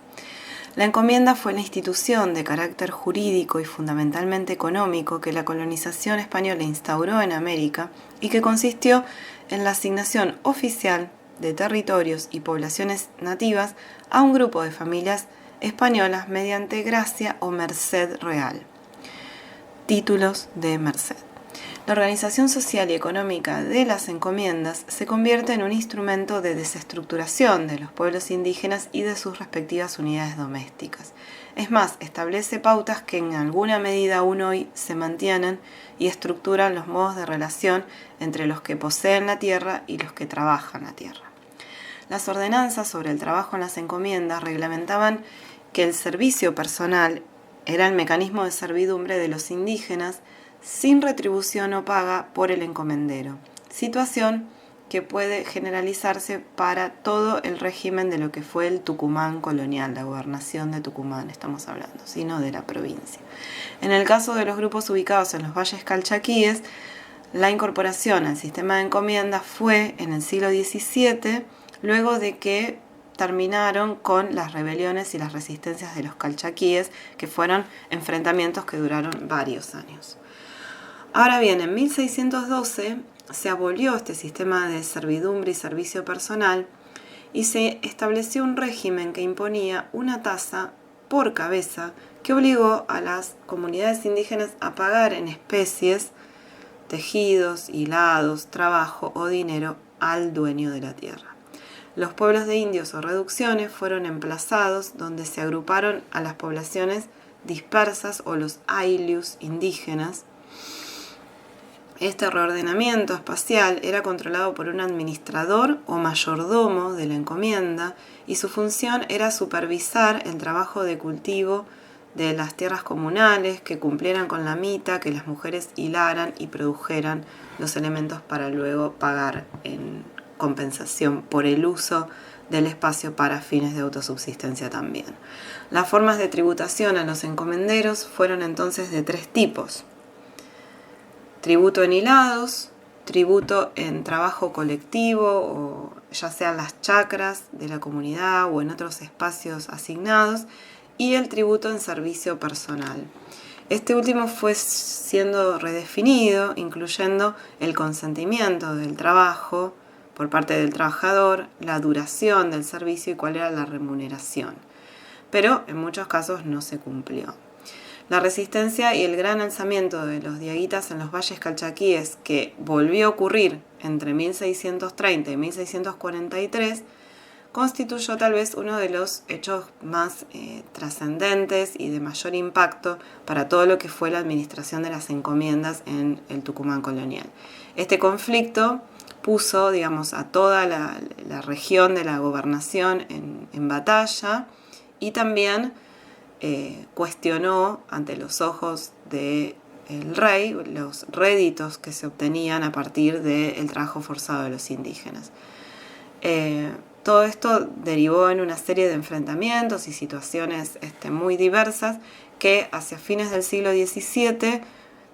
La encomienda fue la institución de carácter jurídico y fundamentalmente económico que la colonización española instauró en América y que consistió en la asignación oficial de territorios y poblaciones nativas a un grupo de familias españolas mediante gracia o merced real. Títulos de merced. La organización social y económica de las encomiendas se convierte en un instrumento de desestructuración de los pueblos indígenas y de sus respectivas unidades domésticas. Es más, establece pautas que en alguna medida aún hoy se mantienen y estructuran los modos de relación entre los que poseen la tierra y los que trabajan la tierra. Las ordenanzas sobre el trabajo en las encomiendas reglamentaban que el servicio personal era el mecanismo de servidumbre de los indígenas sin retribución o paga por el encomendero, situación que puede generalizarse para todo el régimen de lo que fue el Tucumán colonial, la gobernación de Tucumán estamos hablando, sino de la provincia. En el caso de los grupos ubicados en los valles calchaquíes, la incorporación al sistema de encomiendas fue en el siglo XVII, luego de que terminaron con las rebeliones y las resistencias de los calchaquíes, que fueron enfrentamientos que duraron varios años. Ahora bien, en 1612 se abolió este sistema de servidumbre y servicio personal y se estableció un régimen que imponía una tasa por cabeza que obligó a las comunidades indígenas a pagar en especies, tejidos, hilados, trabajo o dinero al dueño de la tierra. Los pueblos de indios o reducciones fueron emplazados donde se agruparon a las poblaciones dispersas o los ailius indígenas. Este reordenamiento espacial era controlado por un administrador o mayordomo de la encomienda y su función era supervisar el trabajo de cultivo de las tierras comunales, que cumplieran con la mita, que las mujeres hilaran y produjeran los elementos para luego pagar en compensación por el uso del espacio para fines de autosubsistencia también. Las formas de tributación a los encomenderos fueron entonces de 3 tipos. Tributo en hilados, tributo en trabajo colectivo, o ya sean las chacras de la comunidad o en otros espacios asignados, y el tributo en servicio personal. Este último fue siendo redefinido, incluyendo el consentimiento del trabajo por parte del trabajador, la duración del servicio y cuál era la remuneración. Pero en muchos casos no se cumplió. La resistencia y el gran alzamiento de los diaguitas en los valles calchaquíes, que volvió a ocurrir entre 1630 y 1643, constituyó tal vez uno de los hechos más trascendentes y de mayor impacto para todo lo que fue la administración de las encomiendas en el Tucumán colonial. Este conflicto puso, a toda la región de la gobernación en batalla y también cuestionó ante los ojos del rey los réditos que se obtenían a partir del trabajo forzado de los indígenas. Todo esto derivó en una serie de enfrentamientos y situaciones muy diversas que hacia fines del siglo XVII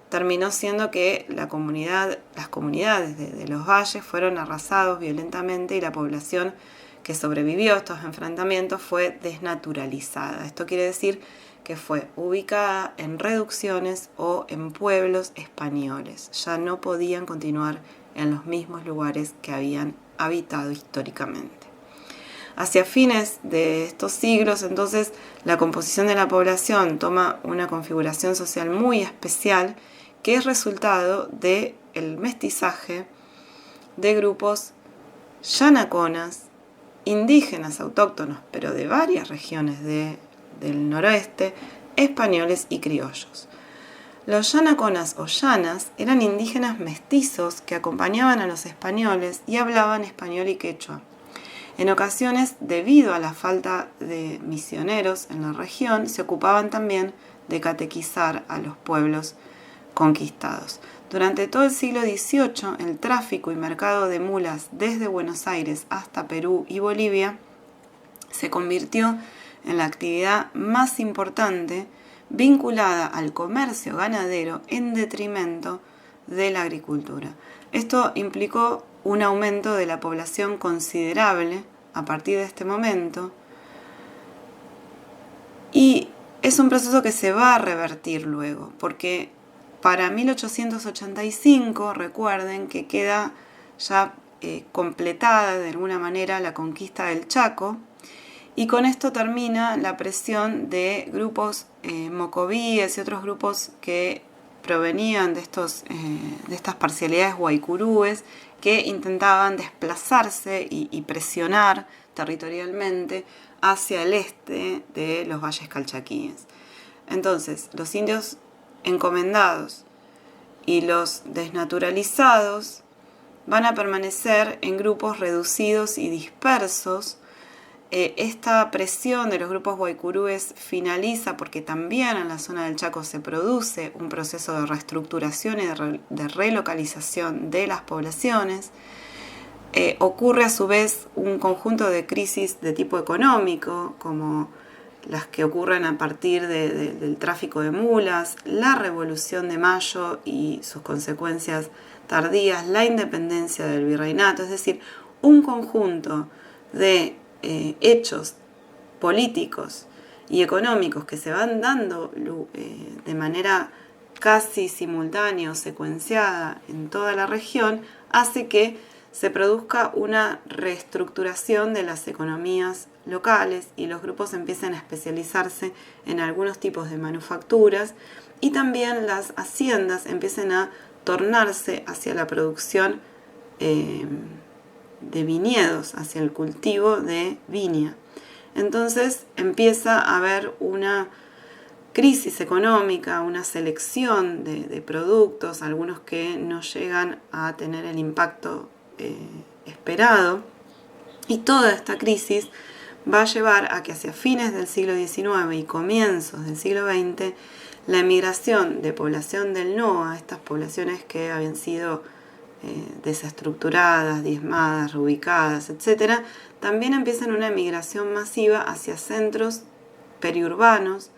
terminó siendo que las comunidades de los valles fueron arrasados violentamente y la población que sobrevivió a estos enfrentamientos fue desnaturalizada. Esto quiere decir que fue ubicada en reducciones o en pueblos españoles. Ya no podían continuar en los mismos lugares que habían habitado históricamente. Hacia fines de estos siglos, entonces, la composición de la población toma una configuración social muy especial que es resultado del mestizaje de grupos yanaconas, indígenas autóctonos, pero de varias regiones del noroeste, españoles y criollos. Los yanaconas o llanas eran indígenas mestizos que acompañaban a los españoles y hablaban español y quechua. En ocasiones, debido a la falta de misioneros en la región, se ocupaban también de catequizar a los pueblos conquistados. Durante todo el siglo XVIII, el tráfico y mercado de mulas desde Buenos Aires hasta Perú y Bolivia se convirtió en la actividad más importante vinculada al comercio ganadero en detrimento de la agricultura. Esto implicó un aumento de la población considerable a partir de este momento y es un proceso que se va a revertir luego, porque para 1885, recuerden que queda ya completada de alguna manera la conquista del Chaco, y con esto termina la presión de grupos mocovíes y otros grupos que provenían de estas parcialidades guaycurúes que intentaban desplazarse y presionar territorialmente hacia el este de los valles calchaquíes. Entonces, los indios encomendados y los desnaturalizados van a permanecer en grupos reducidos y dispersos. Esta presión de los grupos guaycurúes finaliza porque también en la zona del Chaco se produce un proceso de reestructuración y de relocalización de las poblaciones. Ocurre a su vez un conjunto de crisis de tipo económico, como las que ocurren a partir del tráfico de mulas, la Revolución de Mayo y sus consecuencias tardías, la independencia del virreinato, es decir, un conjunto de hechos políticos y económicos que se van dando de manera casi simultánea o secuenciada en toda la región, hace que se produzca una reestructuración de las economías locales y los grupos empiecen a especializarse en algunos tipos de manufacturas y también las haciendas empiecen a tornarse hacia la producción de viñedos, hacia el cultivo de viña. Entonces empieza a haber una crisis económica, una selección de productos, algunos que no llegan a tener el impacto esperado, y toda esta crisis va a llevar a que hacia fines del siglo XIX y comienzos del siglo XX la emigración de población del NOA, estas poblaciones que habían sido desestructuradas, diezmadas, reubicadas, etc., también empiezan una emigración masiva hacia centros periurbanos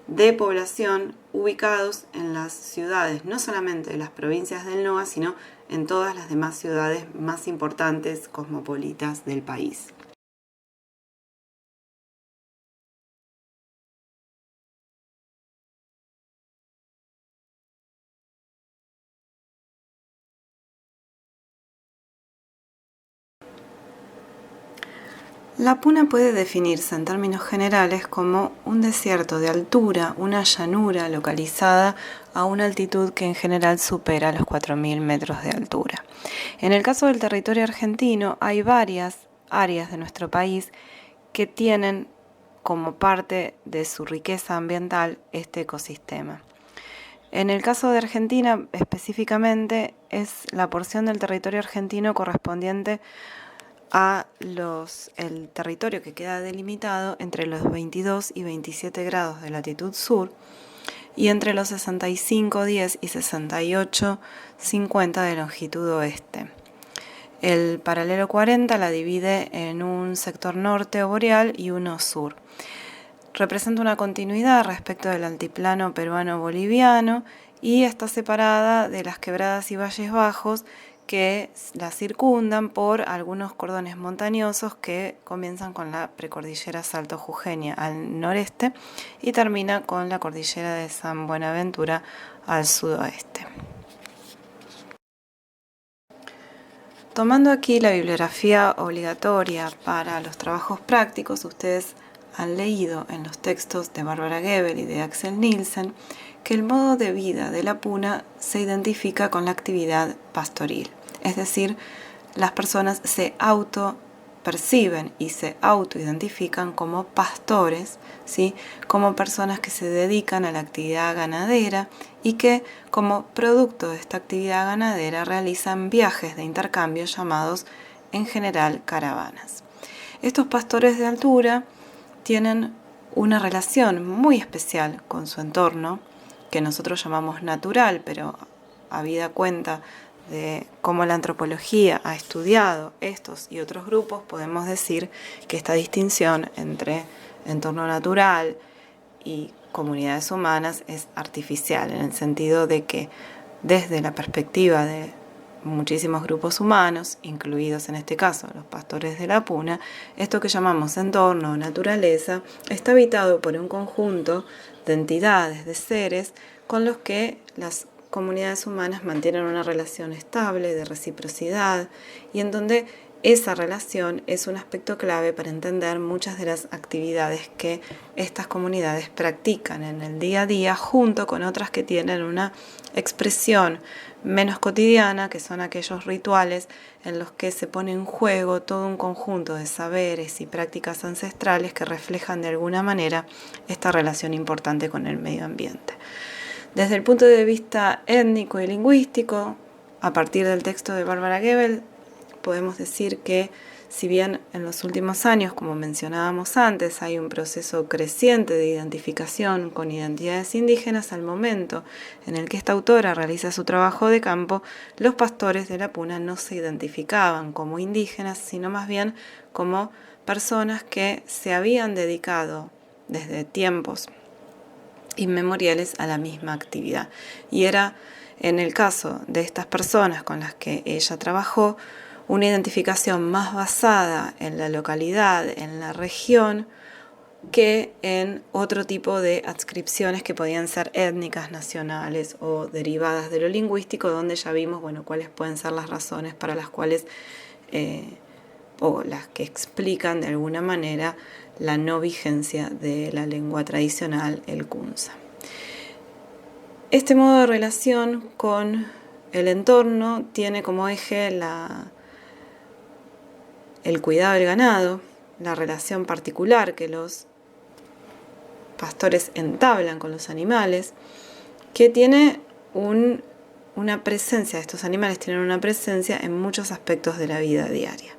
de población ubicados en las ciudades, no solamente de las provincias del NOA, sino en todas las demás ciudades más importantes cosmopolitas del país. La puna puede definirse en términos generales como un desierto de altura, una llanura localizada a una altitud que en general supera los 4.000 metros de altura. En el caso del territorio argentino, hay varias áreas de nuestro país que tienen como parte de su riqueza ambiental este ecosistema. En el caso de Argentina, específicamente, es la porción del territorio argentino correspondiente a el territorio que queda delimitado entre los 22 y 27 grados de latitud sur y entre los 65,10 y 68,50 de longitud oeste. El paralelo 40 la divide en un sector norte o boreal y uno sur. Representa una continuidad respecto del altiplano peruano-boliviano y está separada de las quebradas y valles bajos que la circundan por algunos cordones montañosos que comienzan con la precordillera Salto Jujeña al noreste y termina con la cordillera de San Buenaventura al sudoeste. Tomando aquí la bibliografía obligatoria para los trabajos prácticos, ustedes han leído en los textos de Bárbara Gebel y de Axel Nielsen que el modo de vida de la puna se identifica con la actividad pastoril, es decir, las personas se autoperciben y se autoidentifican como pastores, ¿sí? Como personas que se dedican a la actividad ganadera y que, como producto de esta actividad ganadera, realizan viajes de intercambio llamados en general caravanas. Estos pastores de altura tienen una relación muy especial con su entorno, que nosotros llamamos natural, pero habida cuenta de cómo la antropología ha estudiado estos y otros grupos, podemos decir que esta distinción entre entorno natural y comunidades humanas es artificial, en el sentido de que desde la perspectiva de muchísimos grupos humanos, incluidos en este caso los pastores de la Puna, esto que llamamos entorno o naturaleza está habitado por un conjunto de entidades, de seres, con los que las comunidades humanas mantienen una relación estable, de reciprocidad, y en donde esa relación es un aspecto clave para entender muchas de las actividades que estas comunidades practican en el día a día, junto con otras que tienen una expresión menos cotidiana, que son aquellos rituales en los que se pone en juego todo un conjunto de saberes y prácticas ancestrales que reflejan de alguna manera esta relación importante con el medio ambiente. Desde el punto de vista étnico y lingüístico, a partir del texto de Bárbara Gebel, podemos decir que si bien en los últimos años, como mencionábamos antes, hay un proceso creciente de identificación con identidades indígenas, al momento en el que esta autora realiza su trabajo de campo, los pastores de la Puna no se identificaban como indígenas, sino más bien como personas que se habían dedicado desde tiempos inmemoriales a la misma actividad. Y era, en el caso de estas personas con las que ella trabajó, una identificación más basada en la localidad, en la región, que en otro tipo de adscripciones que podían ser étnicas, nacionales o derivadas de lo lingüístico, donde ya vimos, cuáles pueden ser las razones para las cuales, o las que explican de alguna manera, la no vigencia de la lengua tradicional, el Kunza. Este modo de relación con el entorno tiene como eje el cuidado del ganado, la relación particular que los pastores entablan con los animales, que tiene una presencia, estos animales tienen una presencia en muchos aspectos de la vida diaria.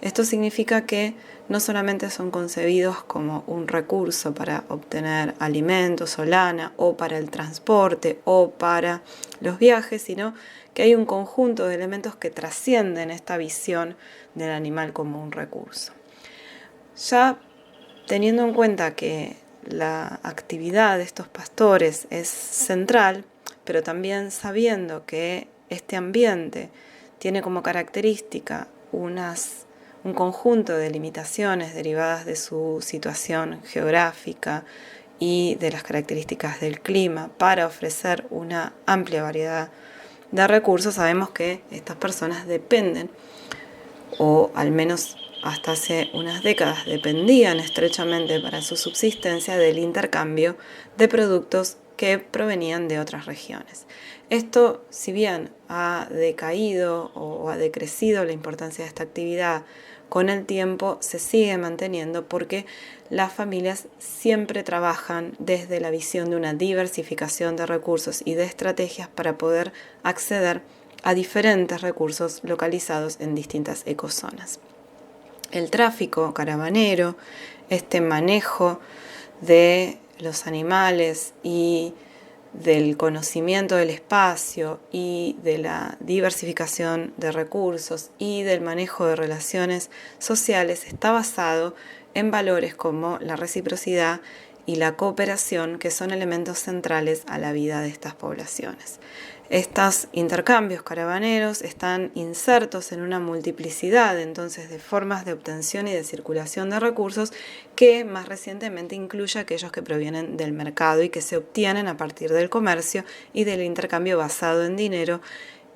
Esto significa que no solamente son concebidos como un recurso para obtener alimentos o lana, o para el transporte, o para los viajes, sino que hay un conjunto de elementos que trascienden esta visión del animal como un recurso. Ya teniendo en cuenta que la actividad de estos pastores es central, pero también sabiendo que este ambiente tiene como característica un conjunto de limitaciones derivadas de su situación geográfica y de las características del clima para ofrecer una amplia variedad de recursos, sabemos que estas personas dependen, o al menos hasta hace unas décadas dependían estrechamente para su subsistencia del intercambio de productos que provenían de otras regiones. Esto, si bien ha decaído o ha decrecido la importancia de esta actividad con el tiempo, se sigue manteniendo porque las familias siempre trabajan desde la visión de una diversificación de recursos y de estrategias para poder acceder a diferentes recursos localizados en distintas ecozonas. El tráfico caravanero, este manejo de los animales y del conocimiento del espacio y de la diversificación de recursos y del manejo de relaciones sociales está basado en valores como la reciprocidad y la cooperación, que son elementos centrales a la vida de estas poblaciones. Estos intercambios caravaneros están insertos en una multiplicidad entonces de formas de obtención y de circulación de recursos, que más recientemente incluye aquellos que provienen del mercado y que se obtienen a partir del comercio y del intercambio basado en dinero,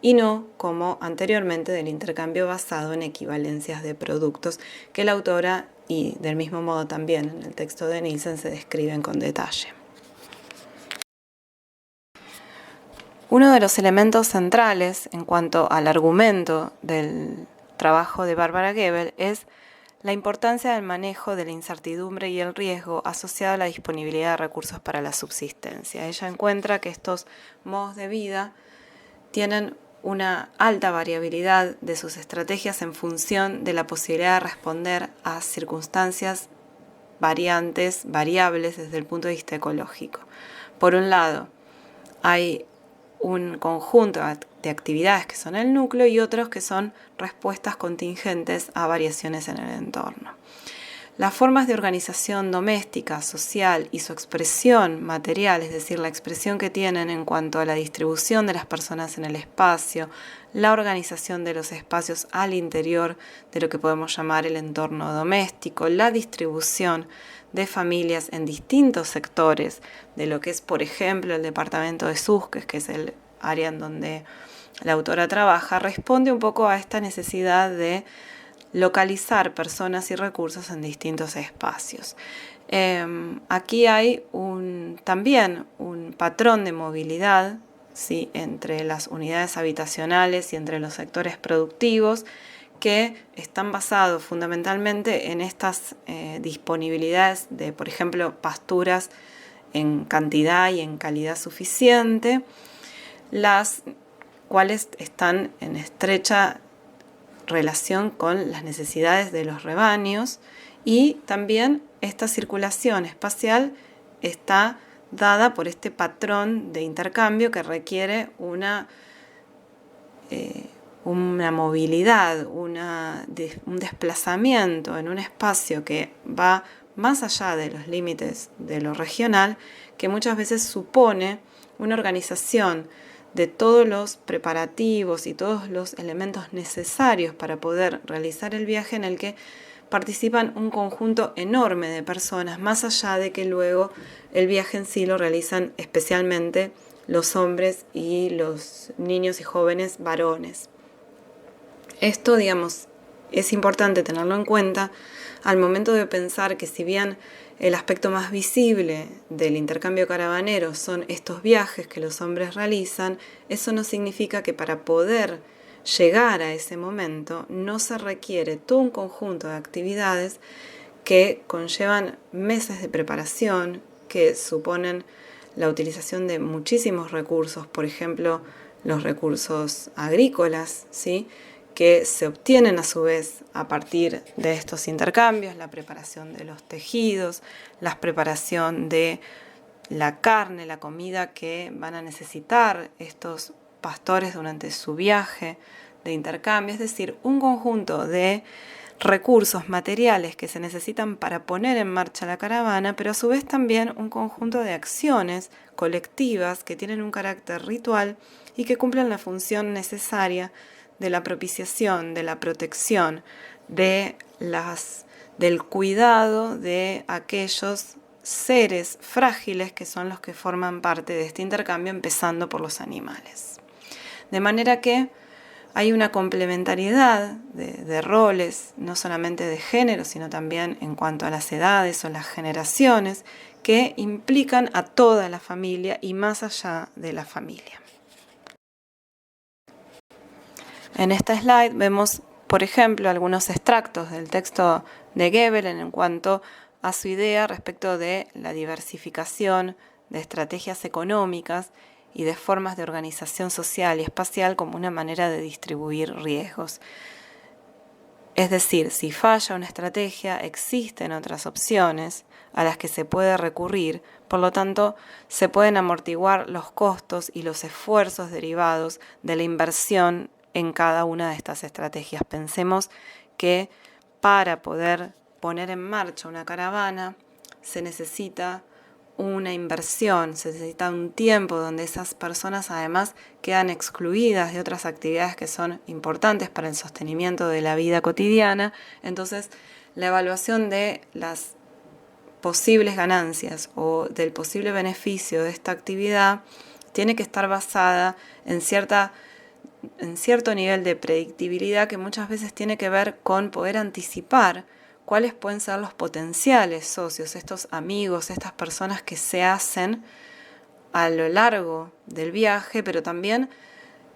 y no como anteriormente del intercambio basado en equivalencias de productos, que la autora y del mismo modo también en el texto de Nielsen se describen con detalle. Uno de los elementos centrales en cuanto al argumento del trabajo de Bárbara Gebel es la importancia del manejo de la incertidumbre y el riesgo asociado a la disponibilidad de recursos para la subsistencia. Ella encuentra que estos modos de vida tienen una alta variabilidad de sus estrategias en función de la posibilidad de responder a circunstancias variables desde el punto de vista ecológico. Por un lado, hay un conjunto de actividades que son el núcleo y otros que son respuestas contingentes a variaciones en el entorno. Las formas de organización doméstica, social y su expresión material, es decir, la expresión que tienen en cuanto a la distribución de las personas en el espacio, la organización de los espacios al interior de lo que podemos llamar el entorno doméstico, la distribución de familias en distintos sectores de lo que es, por ejemplo, el departamento de Susques, que es el área en donde la autora trabaja, responde un poco a esta necesidad de localizar personas y recursos en distintos espacios. Aquí hay también un patrón de movilidad, ¿sí?, entre las unidades habitacionales y entre los sectores productivos, que están basados fundamentalmente en estas disponibilidades de, por ejemplo, pasturas en cantidad y en calidad suficiente, las cuales están en estrecha relación con las necesidades de los rebaños, y también esta circulación espacial está dada por este patrón de intercambio que requiere una movilidad, un desplazamiento en un espacio que va más allá de los límites de lo regional, que muchas veces supone una organización de todos los preparativos y todos los elementos necesarios para poder realizar el viaje, en el que participan un conjunto enorme de personas, más allá de que luego el viaje en sí lo realizan especialmente los hombres y los niños y jóvenes varones. Esto, digamos, es importante tenerlo en cuenta al momento de pensar que, si bien el aspecto más visible del intercambio caravanero son estos viajes que los hombres realizan, eso no significa que para poder llegar a ese momento no se requiere todo un conjunto de actividades que conllevan meses de preparación, que suponen la utilización de muchísimos recursos, por ejemplo, los recursos agrícolas, ¿sí?, que se obtienen a su vez a partir de estos intercambios, la preparación de los tejidos, la preparación de la carne, la comida que van a necesitar estos pastores durante su viaje de intercambio, es decir, un conjunto de recursos materiales que se necesitan para poner en marcha la caravana, pero a su vez también un conjunto de acciones colectivas que tienen un carácter ritual y que cumplen la función necesaria de la propiciación, de la protección, del cuidado de aquellos seres frágiles que son los que forman parte de este intercambio, empezando por los animales. De manera que hay una complementariedad de roles, no solamente de género, sino también en cuanto a las edades o las generaciones, que implican a toda la familia y más allá de la familia. En esta slide vemos, por ejemplo, algunos extractos del texto de Goebel en cuanto a su idea respecto de la diversificación de estrategias económicas y de formas de organización social y espacial como una manera de distribuir riesgos. Es decir, si falla una estrategia, existen otras opciones a las que se puede recurrir, por lo tanto, se pueden amortiguar los costos y los esfuerzos derivados de la inversión en cada una de estas estrategias. Pensemos que para poder poner en marcha una caravana se necesita una inversión, se necesita un tiempo donde esas personas además quedan excluidas de otras actividades que son importantes para el sostenimiento de la vida cotidiana. Entonces, la evaluación de las posibles ganancias o del posible beneficio de esta actividad tiene que estar basada en cierto nivel de predictibilidad, que muchas veces tiene que ver con poder anticipar cuáles pueden ser los potenciales socios, estos amigos, estas personas que se hacen a lo largo del viaje, pero también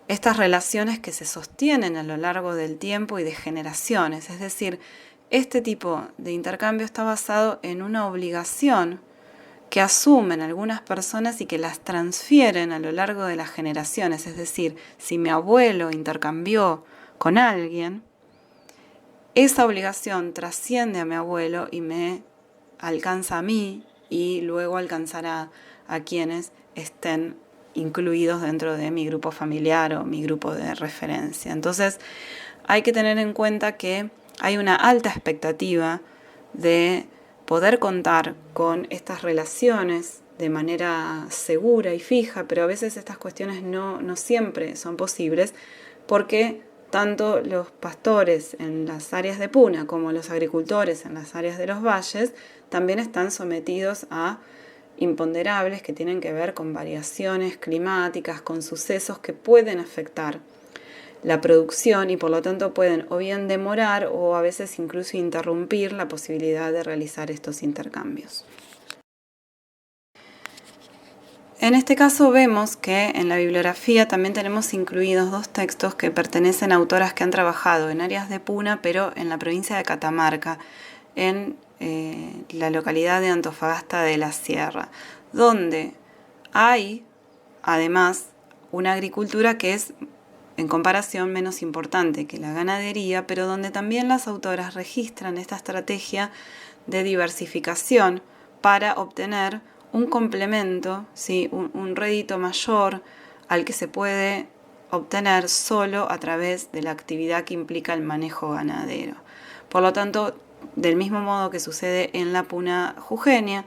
estas relaciones que se sostienen a lo largo del tiempo y de generaciones. Es decir, este tipo de intercambio está basado en una obligación que asumen algunas personas y que las transfieren a lo largo de las generaciones. Es decir, si mi abuelo intercambió con alguien, esa obligación trasciende a mi abuelo y me alcanza a mí y luego alcanzará a quienes estén incluidos dentro de mi grupo familiar o mi grupo de referencia. Entonces hay que tener en cuenta que hay una alta expectativa de poder contar con estas relaciones de manera segura y fija, pero a veces estas cuestiones no siempre son posibles porque tanto los pastores en las áreas de puna como los agricultores en las áreas de los valles también están sometidos a imponderables que tienen que ver con variaciones climáticas, con sucesos que pueden afectar la producción y por lo tanto pueden o bien demorar o a veces incluso interrumpir la posibilidad de realizar estos intercambios. En este caso vemos que en la bibliografía también tenemos incluidos 2 textos que pertenecen a autoras que han trabajado en áreas de puna, pero en la provincia de Catamarca, en la localidad de Antofagasta de la Sierra, donde hay además una agricultura que es en comparación menos importante que la ganadería, pero donde también las autoras registran esta estrategia de diversificación para obtener un complemento, ¿sí? un rédito mayor al que se puede obtener solo a través de la actividad que implica el manejo ganadero. Por lo tanto, del mismo modo que sucede en la puna jujeña,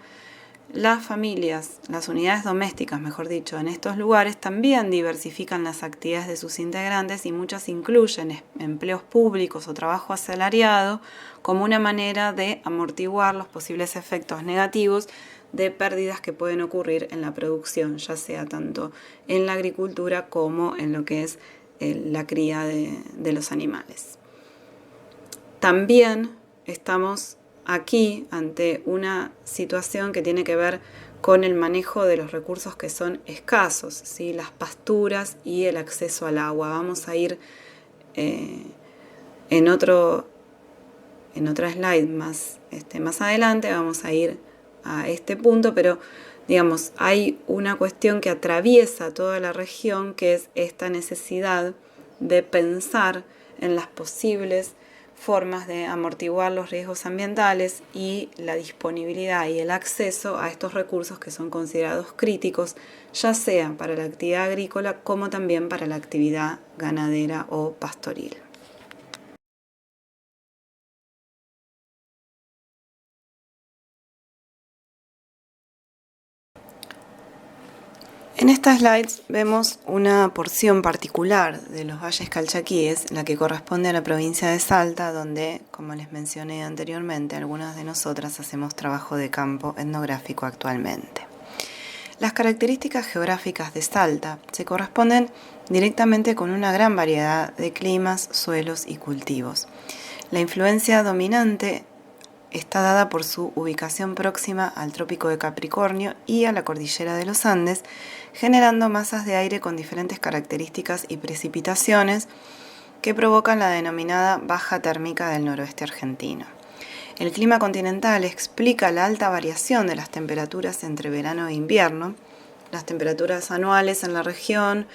las familias, las unidades domésticas, mejor dicho, en estos lugares también diversifican las actividades de sus integrantes y muchas incluyen empleos públicos o trabajo asalariado como una manera de amortiguar los posibles efectos negativos de pérdidas que pueden ocurrir en la producción, ya sea tanto en la agricultura como en lo que es la cría de los animales. También estamos aquí ante una situación que tiene que ver con el manejo de los recursos que son escasos, ¿sí? Las pasturas y el acceso al agua. Vamos a ir en otra slide más adelante, vamos a ir a este punto, pero digamos, hay una cuestión que atraviesa toda la región, que es esta necesidad de pensar en las posibles formas de amortiguar los riesgos ambientales y la disponibilidad y el acceso a estos recursos que son considerados críticos, ya sea para la actividad agrícola como también para la actividad ganadera o pastoril. En estas slides vemos una porción particular de los valles calchaquíes, la que corresponde a la provincia de Salta, donde, como les mencioné anteriormente, algunas de nosotras hacemos trabajo de campo etnográfico actualmente. Las características geográficas de Salta se corresponden directamente con una gran variedad de climas, suelos y cultivos. La influencia dominante está dada por su ubicación próxima al Trópico de Capricornio y a la Cordillera de los Andes, generando masas de aire con diferentes características y precipitaciones que provocan la denominada baja térmica del noroeste argentino. El clima continental explica la alta variación de las temperaturas entre verano e invierno. Las temperaturas anuales en la región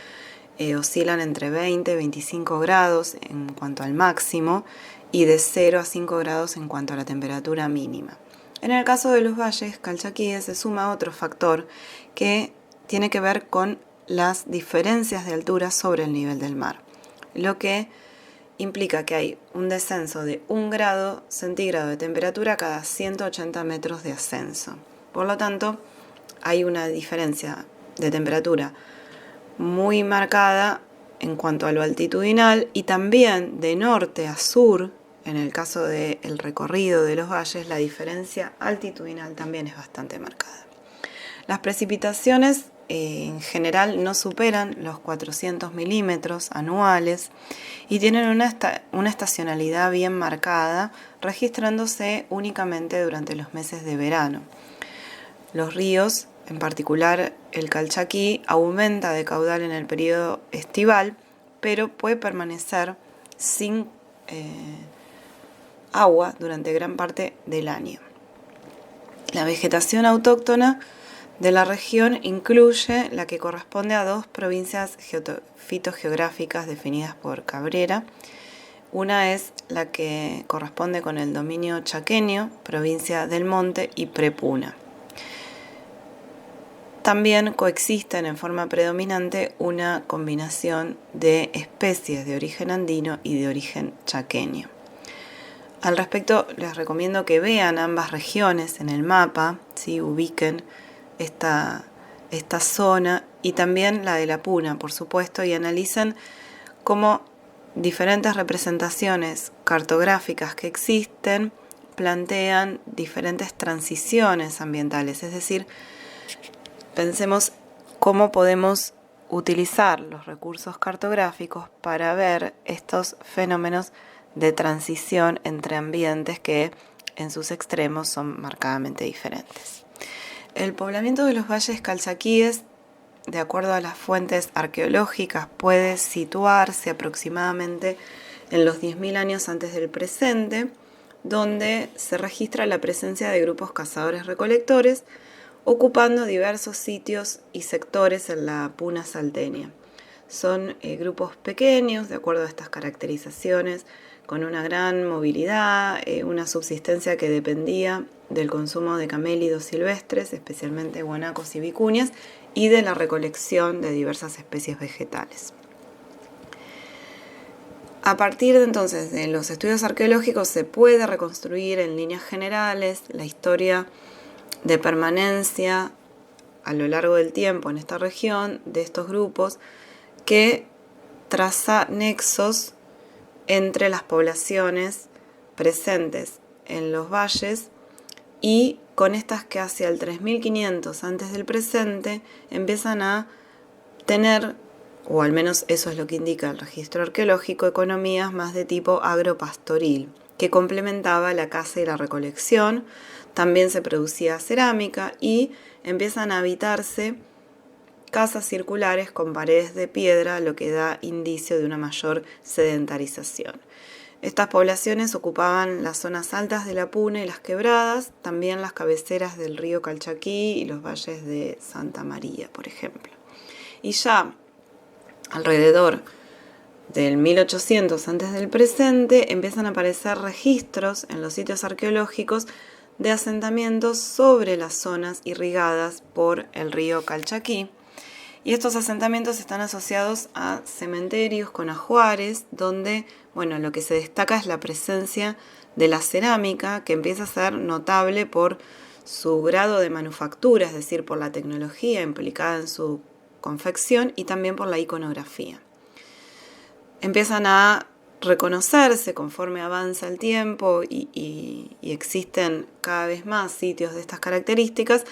oscilan entre 20 y 25 grados en cuanto al máximo, y de 0 a 5 grados en cuanto a la temperatura mínima. En el caso de los valles calchaquíes se suma otro factor que tiene que ver con las diferencias de altura sobre el nivel del mar, lo que implica que hay un descenso de 1 grado centígrado de temperatura cada 180 metros de ascenso. Por lo tanto, hay una diferencia de temperatura muy marcada en cuanto a lo altitudinal y también de norte a sur. En el caso del recorrido de los valles, la diferencia altitudinal también es bastante marcada. Las precipitaciones en general no superan los 400 milímetros anuales y tienen una estacionalidad bien marcada, registrándose únicamente durante los meses de verano. Los ríos, en particular el Calchaquí, aumenta de caudal en el periodo estival, pero puede permanecer sin agua durante gran parte del año. La vegetación autóctona de la región incluye la que corresponde a 2 provincias fitogeográficas definidas por Cabrera. Una es la que corresponde con el dominio chaqueño, provincia del Monte y Prepuna. también coexisten en forma predominante una combinación de especies de origen andino y de origen chaqueño. Al respecto, les recomiendo que vean ambas regiones en el mapa, ¿sí? Ubiquen esta zona y también la de la Puna, por supuesto, y analicen cómo diferentes representaciones cartográficas que existen plantean diferentes transiciones ambientales, es decir, pensemos cómo podemos utilizar los recursos cartográficos para ver estos fenómenos de transición entre ambientes que en sus extremos son marcadamente diferentes. El poblamiento de los valles calchaquíes, de acuerdo a las fuentes arqueológicas, puede situarse aproximadamente en los 10.000 años antes del presente, donde se registra la presencia de grupos cazadores-recolectores ocupando diversos sitios y sectores en la Puna salteña. Son grupos pequeños, de acuerdo a estas caracterizaciones, con una gran movilidad, una subsistencia que dependía del consumo de camélidos silvestres, especialmente guanacos y vicuñas, y de la recolección de diversas especies vegetales. A partir de entonces de los estudios arqueológicos se puede reconstruir en líneas generales la historia de permanencia a lo largo del tiempo en esta región de estos grupos que traza nexos entre las poblaciones presentes en los valles y con estas que hacia el 3500 antes del presente empiezan a tener, o al menos eso es lo que indica el registro arqueológico, economías más de tipo agropastoril, que complementaba la caza y la recolección. También se producía cerámica y empiezan a habitarse casas circulares con paredes de piedra, lo que da indicio de una mayor sedentarización. Estas poblaciones ocupaban las zonas altas de la Puna y las quebradas, también las cabeceras del río Calchaquí y los valles de Santa María, por ejemplo. Y ya alrededor del 1800 antes del presente empiezan a aparecer registros en los sitios arqueológicos de asentamientos sobre las zonas irrigadas por el río Calchaquí. Y estos asentamientos están asociados a cementerios con ajuares, donde, lo que se destaca es la presencia de la cerámica, que empieza a ser notable por su grado de manufactura, es decir, por la tecnología implicada en su confección y también por la iconografía. Empiezan a reconocerse conforme avanza el tiempo y existen cada vez más sitios de estas características,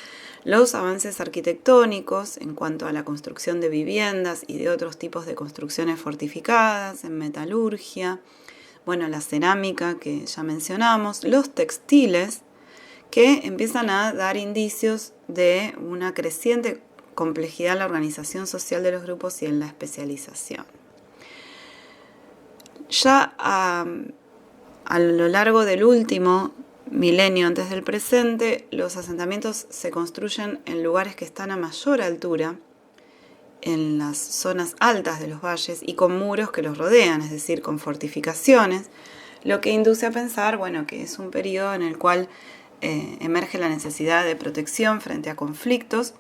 los avances arquitectónicos en cuanto a la construcción de viviendas y de otros tipos de construcciones fortificadas, en metalurgia, la cerámica que ya mencionamos, los textiles que empiezan a dar indicios de una creciente complejidad en la organización social de los grupos y en la especialización. Ya a lo largo del último milenio antes del presente, los asentamientos se construyen en lugares que están a mayor altura, en las zonas altas de los valles y con muros que los rodean, es decir, con fortificaciones, lo que induce a pensar, que es un periodo en el cual emerge la necesidad de protección frente a conflictos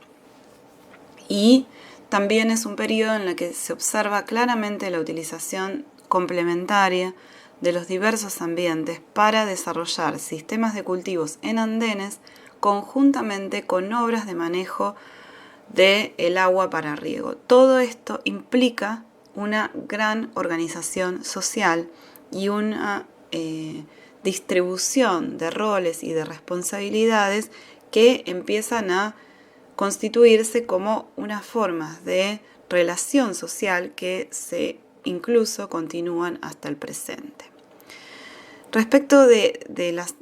y también es un periodo en el que se observa claramente la utilización complementaria de los diversos ambientes para desarrollar sistemas de cultivos en andenes conjuntamente con obras de manejo del agua para riego. Todo esto implica una gran organización social y una distribución de roles y de responsabilidades que empiezan a constituirse como unas formas de relación social que se incluso continúan hasta el presente. Respecto de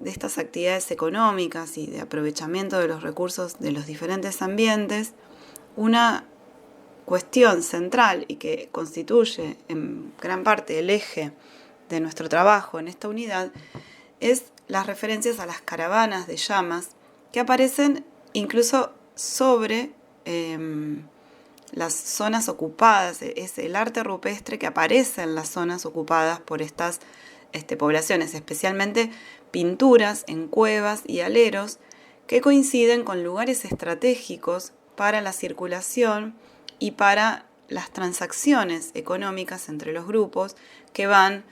estas actividades económicas y de aprovechamiento de los recursos de los diferentes ambientes, una cuestión central y que constituye en gran parte el eje de nuestro trabajo en esta unidad es las referencias a las caravanas de llamas que aparecen incluso sobre las zonas ocupadas. Es el arte rupestre que aparece en las zonas ocupadas por estas poblaciones, especialmente pinturas en cuevas y aleros que coinciden con lugares estratégicos para la circulación y para las transacciones económicas entre los grupos que van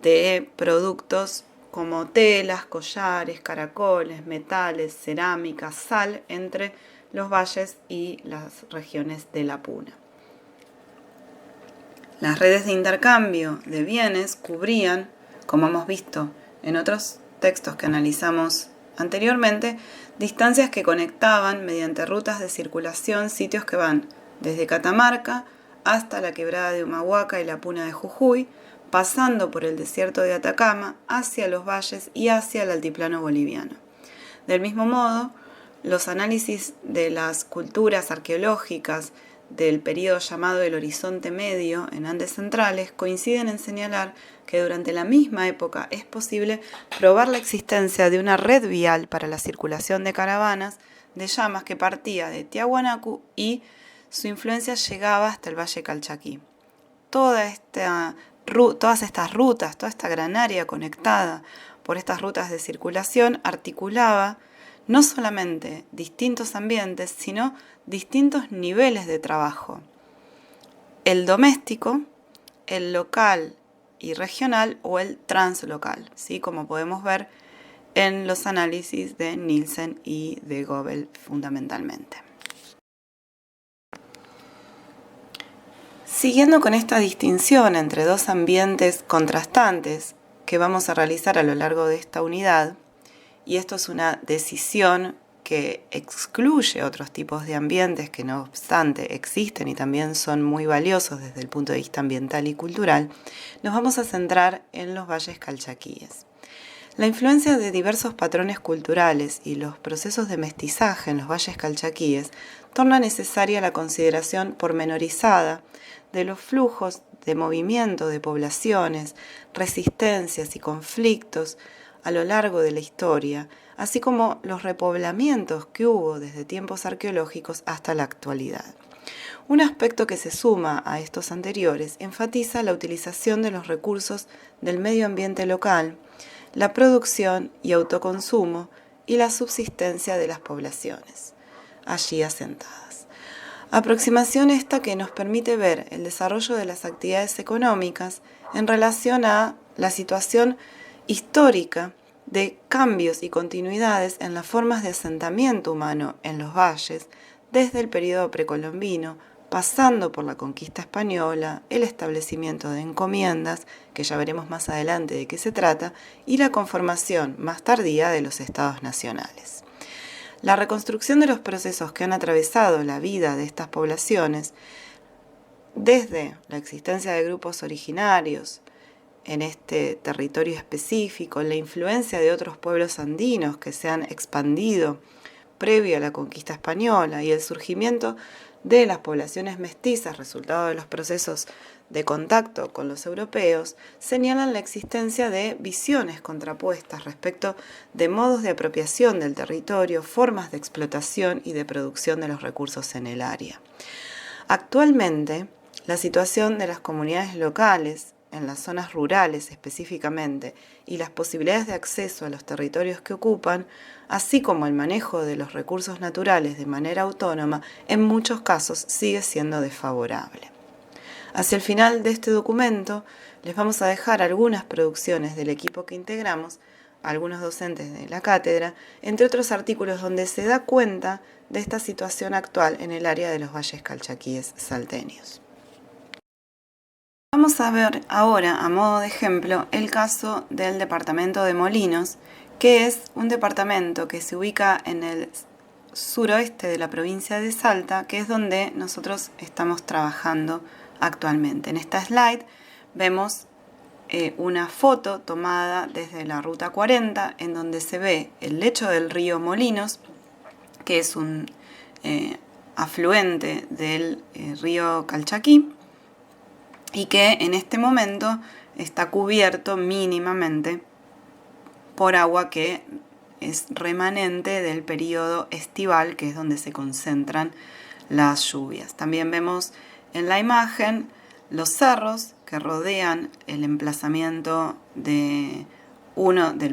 de productos como telas, collares, caracoles, metales, cerámica, sal, entre los valles y las regiones de la Puna. Las redes de intercambio de bienes cubrían, como hemos visto en otros textos que analizamos anteriormente, distancias que conectaban mediante rutas de circulación sitios que van desde Catamarca hasta la quebrada de Humahuaca y la Puna de Jujuy, pasando por el desierto de Atacama, hacia los valles y hacia el altiplano boliviano. Del mismo modo, los análisis de las culturas arqueológicas del periodo llamado el Horizonte Medio en Andes Centrales coinciden en señalar que durante la misma época es posible probar la existencia de una red vial para la circulación de caravanas de llamas que partía de Tiahuanacu y su influencia llegaba hasta el Valle Calchaquí. Todas estas rutas, toda esta gran área conectada por estas rutas de circulación articulaba no solamente distintos ambientes, sino distintos niveles de trabajo. El doméstico, el local y regional o el translocal, ¿sí? Como podemos ver en los análisis de Nielsen y de Gobel fundamentalmente. Siguiendo con esta distinción entre dos ambientes contrastantes que vamos a realizar a lo largo de esta unidad, y esto es una decisión que excluye otros tipos de ambientes que no obstante existen y también son muy valiosos desde el punto de vista ambiental y cultural, nos vamos a centrar en los valles calchaquíes. La influencia de diversos patrones culturales y los procesos de mestizaje en los valles calchaquíes torna necesaria la consideración pormenorizada de los flujos de movimiento de poblaciones, resistencias y conflictos a lo largo de la historia, así como los repoblamientos que hubo desde tiempos arqueológicos hasta la actualidad. Un aspecto que se suma a estos anteriores enfatiza la utilización de los recursos del medio ambiente local, la producción y autoconsumo y la subsistencia de las poblaciones allí asentadas. Aproximación esta que nos permite ver el desarrollo de las actividades económicas en relación a la situación histórica de cambios y continuidades en las formas de asentamiento humano en los valles desde el periodo precolombino, pasando por la conquista española, el establecimiento de encomiendas, que ya veremos más adelante de qué se trata, y la conformación más tardía de los estados nacionales. La reconstrucción de los procesos que han atravesado la vida de estas poblaciones, desde la existencia de grupos originarios en este territorio específico, la influencia de otros pueblos andinos que se han expandido previo a la conquista española y el surgimiento de las poblaciones mestizas, resultado de los procesos de contacto con los europeos, señalan la existencia de visiones contrapuestas respecto de modos de apropiación del territorio, formas de explotación y de producción de los recursos en el área. Actualmente, la situación de las comunidades locales, en las zonas rurales específicamente, y las posibilidades de acceso a los territorios que ocupan, así como el manejo de los recursos naturales de manera autónoma, en muchos casos sigue siendo desfavorable. Hacia el final de este documento les vamos a dejar algunas producciones del equipo que integramos, algunos docentes de la cátedra, entre otros artículos donde se da cuenta de esta situación actual en el área de los valles calchaquíes salteños. Vamos a ver ahora, a modo de ejemplo, el caso del departamento de Molinos, que es un departamento que se ubica en el suroeste de la provincia de Salta, que es donde nosotros estamos trabajando actualmente. En esta slide vemos una foto tomada desde la ruta 40, en donde se ve el lecho del río Molinos, que es un afluente del río Calchaquí, y que en este momento está cubierto mínimamente por agua que es remanente del periodo estival, que es donde se concentran las lluvias. También vemos en la imagen los cerros que rodean el emplazamiento del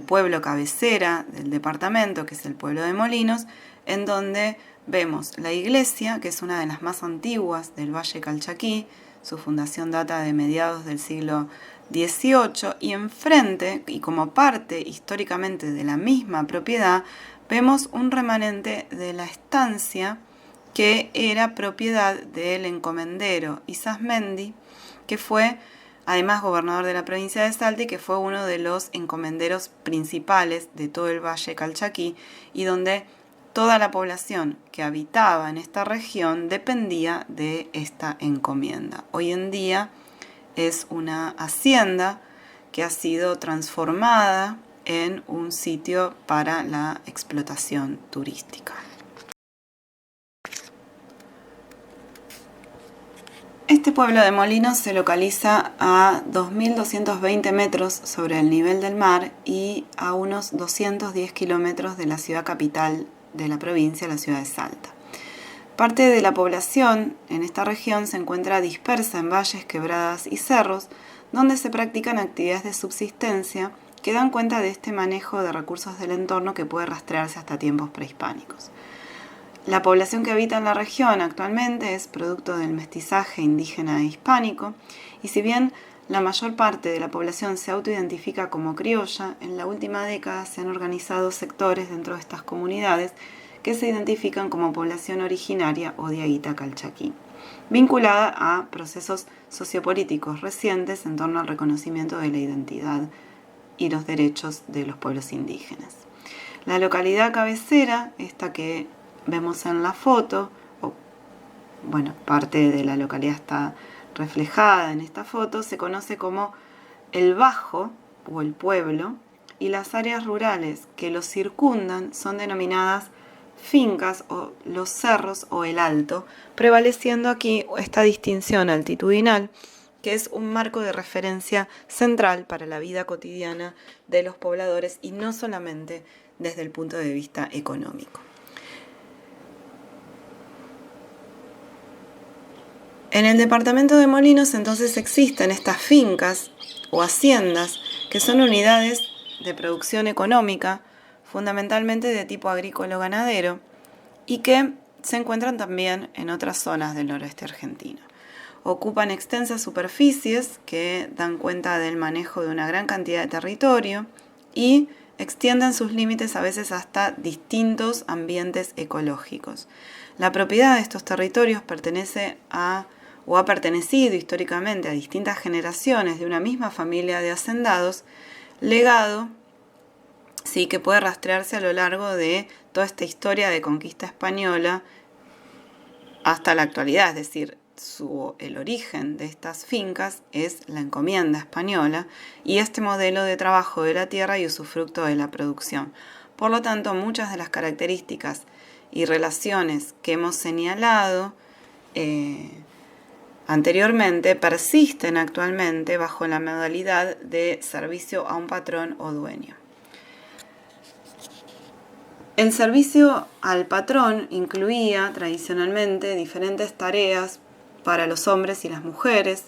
pueblo cabecera del departamento, que es el pueblo de Molinos, en donde vemos la iglesia, que es una de las más antiguas del Valle Calchaquí. Su fundación data de mediados del siglo XVIII, y enfrente, y como parte históricamente de la misma propiedad, vemos un remanente de la estancia que era propiedad del encomendero Isasmendi, que fue además gobernador de la provincia de Salta y que fue uno de los encomenderos principales de todo el Valle Calchaquí, y donde toda la población que habitaba en esta región dependía de esta encomienda. Hoy en día es una hacienda que ha sido transformada en un sitio para la explotación turística. Este pueblo de Molinos se localiza a 2.220 metros sobre el nivel del mar y a unos 210 kilómetros de la ciudad capital de la provincia, la ciudad de Salta. Parte de la población en esta región se encuentra dispersa en valles, quebradas y cerros, donde se practican actividades de subsistencia que dan cuenta de este manejo de recursos del entorno que puede rastrearse hasta tiempos prehispánicos. La población que habita en la región actualmente es producto del mestizaje indígena e hispánico, y si bien la mayor parte de la población se autoidentifica como criolla, en la última década se han organizado sectores dentro de estas comunidades que se identifican como población originaria o diaguita calchaquí, vinculada a procesos sociopolíticos recientes en torno al reconocimiento de la identidad y los derechos de los pueblos indígenas. La localidad cabecera, esta que vemos en la foto, parte de la localidad está reflejada en esta foto, se conoce como el Bajo o el pueblo, y las áreas rurales que lo circundan son denominadas fincas o los cerros o el Alto, prevaleciendo aquí esta distinción altitudinal, que es un marco de referencia central para la vida cotidiana de los pobladores y no solamente desde el punto de vista económico. En el departamento de Molinos entonces existen estas fincas o haciendas que son unidades de producción económica, fundamentalmente de tipo agrícola o ganadero, y que se encuentran también en otras zonas del noroeste argentino. Ocupan extensas superficies que dan cuenta del manejo de una gran cantidad de territorio y extienden sus límites a veces hasta distintos ambientes ecológicos. La propiedad de estos territorios pertenece o ha pertenecido históricamente a distintas generaciones de una misma familia de hacendados, legado sí que puede rastrearse a lo largo de toda esta historia de conquista española hasta la actualidad, es decir, el origen de estas fincas es la encomienda española y este modelo de trabajo de la tierra y usufructo de la producción. Por lo tanto, muchas de las características y relaciones que hemos señalado anteriormente persisten actualmente bajo la modalidad de servicio a un patrón o dueño. El servicio al patrón incluía tradicionalmente diferentes tareas para los hombres y las mujeres.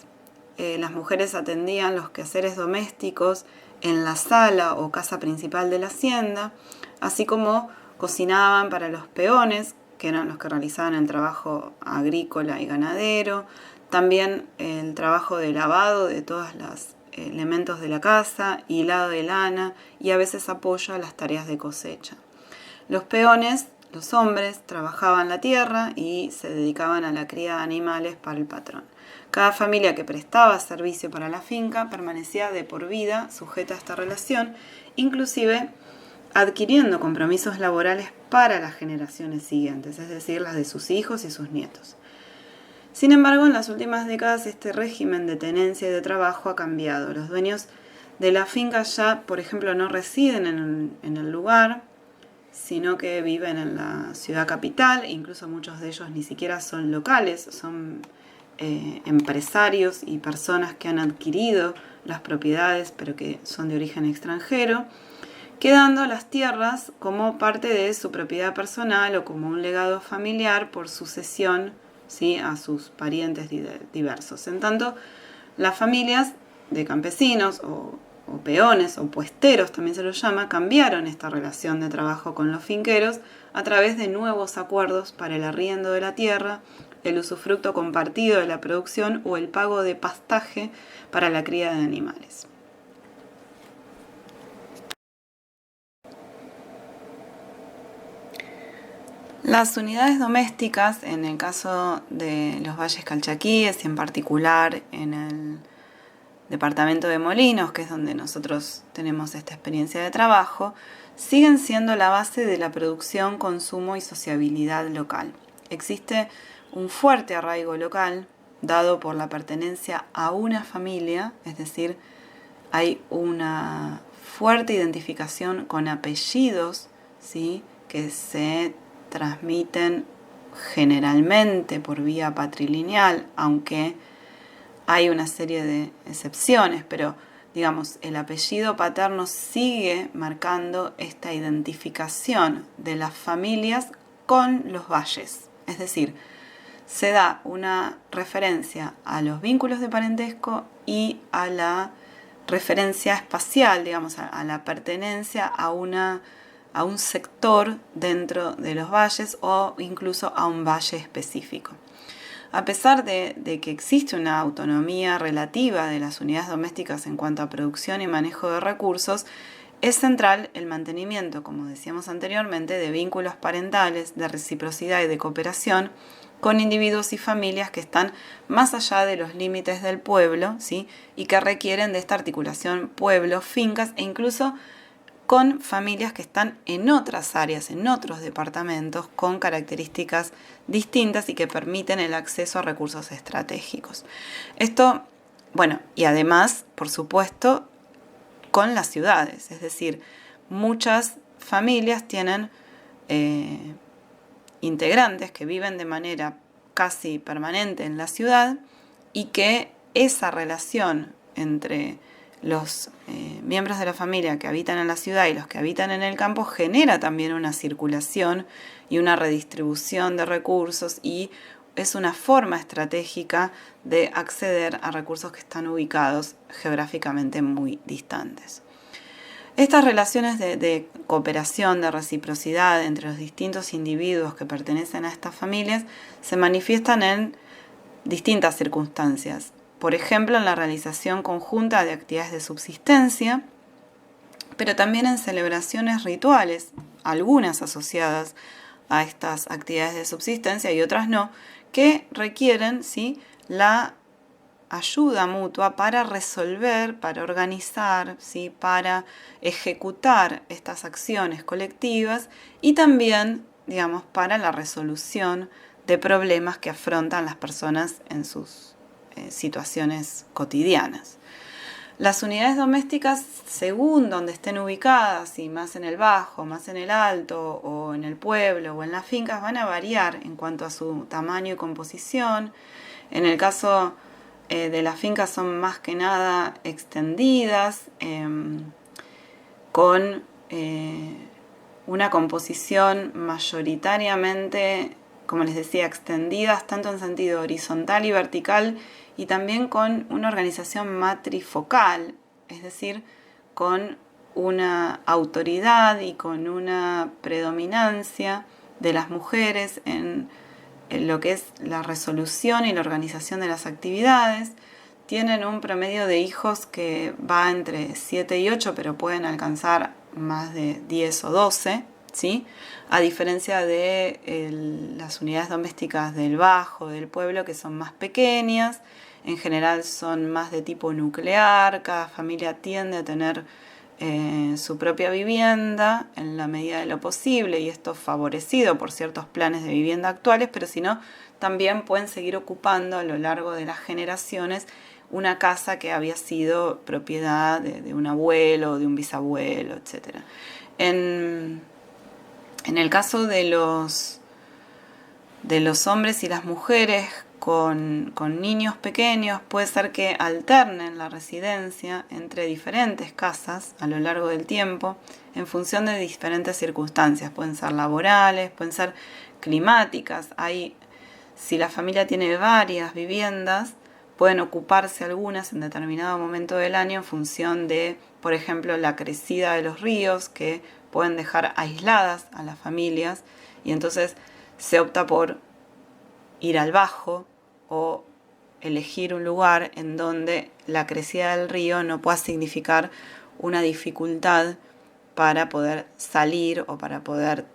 Las mujeres atendían los quehaceres domésticos en la sala o casa principal de la hacienda, así como cocinaban para los peones, que eran los que realizaban el trabajo agrícola y ganadero, también el trabajo de lavado de todos los elementos de la casa, hilado de lana y a veces apoyo a las tareas de cosecha. Los peones, los hombres, trabajaban la tierra y se dedicaban a la cría de animales para el patrón. Cada familia que prestaba servicio para la finca permanecía de por vida sujeta a esta relación, inclusive adquiriendo compromisos laborales para las generaciones siguientes, es decir, las de sus hijos y sus nietos. Sin embargo, en las últimas décadas este régimen de tenencia y de trabajo ha cambiado. Los dueños de la finca ya, por ejemplo, no residen en el lugar, sino que viven en la ciudad capital, incluso muchos de ellos ni siquiera son locales, son empresarios y personas que han adquirido las propiedades pero que son de origen extranjero, quedando las tierras como parte de su propiedad personal o como un legado familiar por sucesión, ¿sí?, a sus parientes diversos. En tanto, las familias de campesinos o o peones o puesteros también se los llama, cambiaron esta relación de trabajo con los finqueros a través de nuevos acuerdos para el arriendo de la tierra, el usufructo compartido de la producción o el pago de pastaje para la cría de animales. Las unidades domésticas, en el caso de los valles calchaquíes y en particular en el departamento de Molinos, que es donde nosotros tenemos esta experiencia de trabajo, siguen siendo la base de la producción, consumo y sociabilidad local. Existe un fuerte arraigo local dado por la pertenencia a una familia, es decir, hay una fuerte identificación con apellidos, ¿sí?, que se transmiten generalmente por vía patrilineal, aunque hay una serie de excepciones, pero digamos, el apellido paterno sigue marcando esta identificación de las familias con los valles. Es decir, se da una referencia a los vínculos de parentesco y a la referencia espacial, digamos, a la pertenencia a un sector dentro de los valles o incluso a un valle específico. A pesar de que existe una autonomía relativa de las unidades domésticas en cuanto a producción y manejo de recursos, es central el mantenimiento, como decíamos anteriormente, de vínculos parentales, de reciprocidad y de cooperación con individuos y familias que están más allá de los límites del pueblo, ¿sí?, y que requieren de esta articulación pueblos-fincas e incluso con familias que están en otras áreas, en otros departamentos, con características distintas y que permiten el acceso a recursos estratégicos. Esto, bueno, y además, por supuesto, con las ciudades, es decir, muchas familias tienen integrantes que viven de manera casi permanente en la ciudad y que esa relación entre los miembros de la familia que habitan en la ciudad y los que habitan en el campo genera también una circulación y una redistribución de recursos y es una forma estratégica de acceder a recursos que están ubicados geográficamente muy distantes. Estas relaciones de cooperación, de reciprocidad entre los distintos individuos que pertenecen a estas familias se manifiestan en distintas circunstancias. Por ejemplo, en la realización conjunta de actividades de subsistencia, pero también en celebraciones rituales, algunas asociadas a estas actividades de subsistencia y otras no, que requieren, ¿sí?, la ayuda mutua para resolver, para organizar, ¿sí?, para ejecutar estas acciones colectivas y también, digamos, para la resolución de problemas que afrontan las personas en sus situaciones cotidianas. Las unidades domésticas, según donde estén ubicadas, y más en el bajo, más en el alto, o en el pueblo, o en las fincas, van a variar en cuanto a su tamaño y composición. En el caso de las fincas son más que nada extendidas, con una composición mayoritariamente, como les decía, extendidas tanto en sentido horizontal y vertical, y también con una organización matrifocal, es decir, con una autoridad y con una predominancia de las mujeres en lo que es la resolución y la organización de las actividades. Tienen un promedio de hijos que va entre 7 y 8, pero pueden alcanzar más de 10 o 12, ¿sí?, a diferencia de las unidades domésticas del bajo, del pueblo, que son más pequeñas. En general son más de tipo nuclear, cada familia tiende a tener su propia vivienda en la medida de lo posible, y esto favorecido por ciertos planes de vivienda actuales, pero si no, también pueden seguir ocupando a lo largo de las generaciones una casa que había sido propiedad de un abuelo, de un bisabuelo, etc. En el caso de los hombres y las mujeres con niños pequeños, puede ser que alternen la residencia entre diferentes casas a lo largo del tiempo en función de diferentes circunstancias. Pueden ser laborales, pueden ser climáticas. Si la familia tiene varias viviendas, pueden ocuparse algunas en determinado momento del año en función de, por ejemplo, la crecida de los ríos, que pueden dejar aisladas a las familias, y entonces se opta por ir al bajo o elegir un lugar en donde la crecida del río no pueda significar una dificultad para poder salir o para poder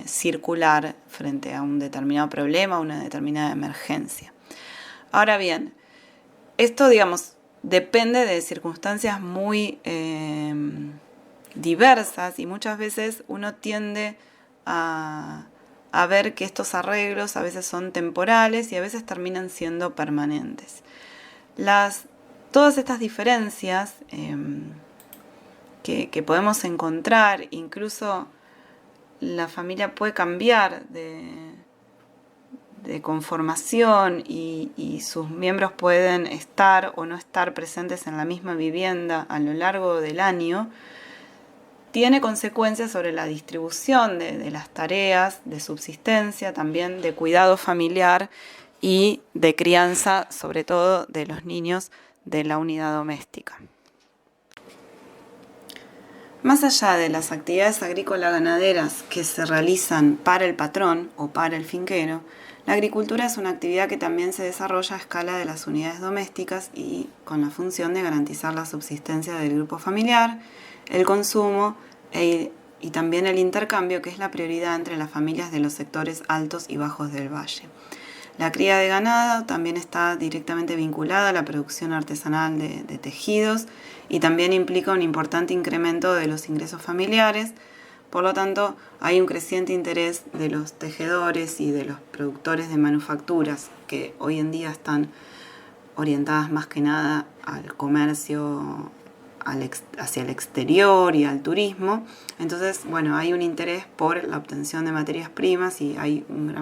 circular frente a un determinado problema o una determinada emergencia. Ahora bien, esto, digamos, depende de circunstancias muy diversas, y muchas veces uno tiende a ver que estos arreglos a veces son temporales y a veces terminan siendo permanentes. Todas estas diferencias que podemos encontrar, incluso la familia puede cambiar de conformación y sus miembros pueden estar o no estar presentes en la misma vivienda a lo largo del año, tiene consecuencias sobre la distribución de las tareas de subsistencia, también de cuidado familiar y de crianza, sobre todo de los niños de la unidad doméstica. Más allá de las actividades agrícola-ganaderas que se realizan para el patrón o para el finquero, la agricultura es una actividad que también se desarrolla a escala de las unidades domésticas y con la función de garantizar la subsistencia del grupo familiar, el consumo y también el intercambio, que es la prioridad entre las familias de los sectores altos y bajos del valle. La cría de ganado también está directamente vinculada a la producción artesanal de tejidos y también implica un importante incremento de los ingresos familiares. Por lo tanto, hay un creciente interés de los tejedores y de los productores de manufacturas, que hoy en día están orientadas más que nada al comercio hacia el exterior y al turismo. Entonces, bueno, hay un interés por la obtención de materias primas y hay una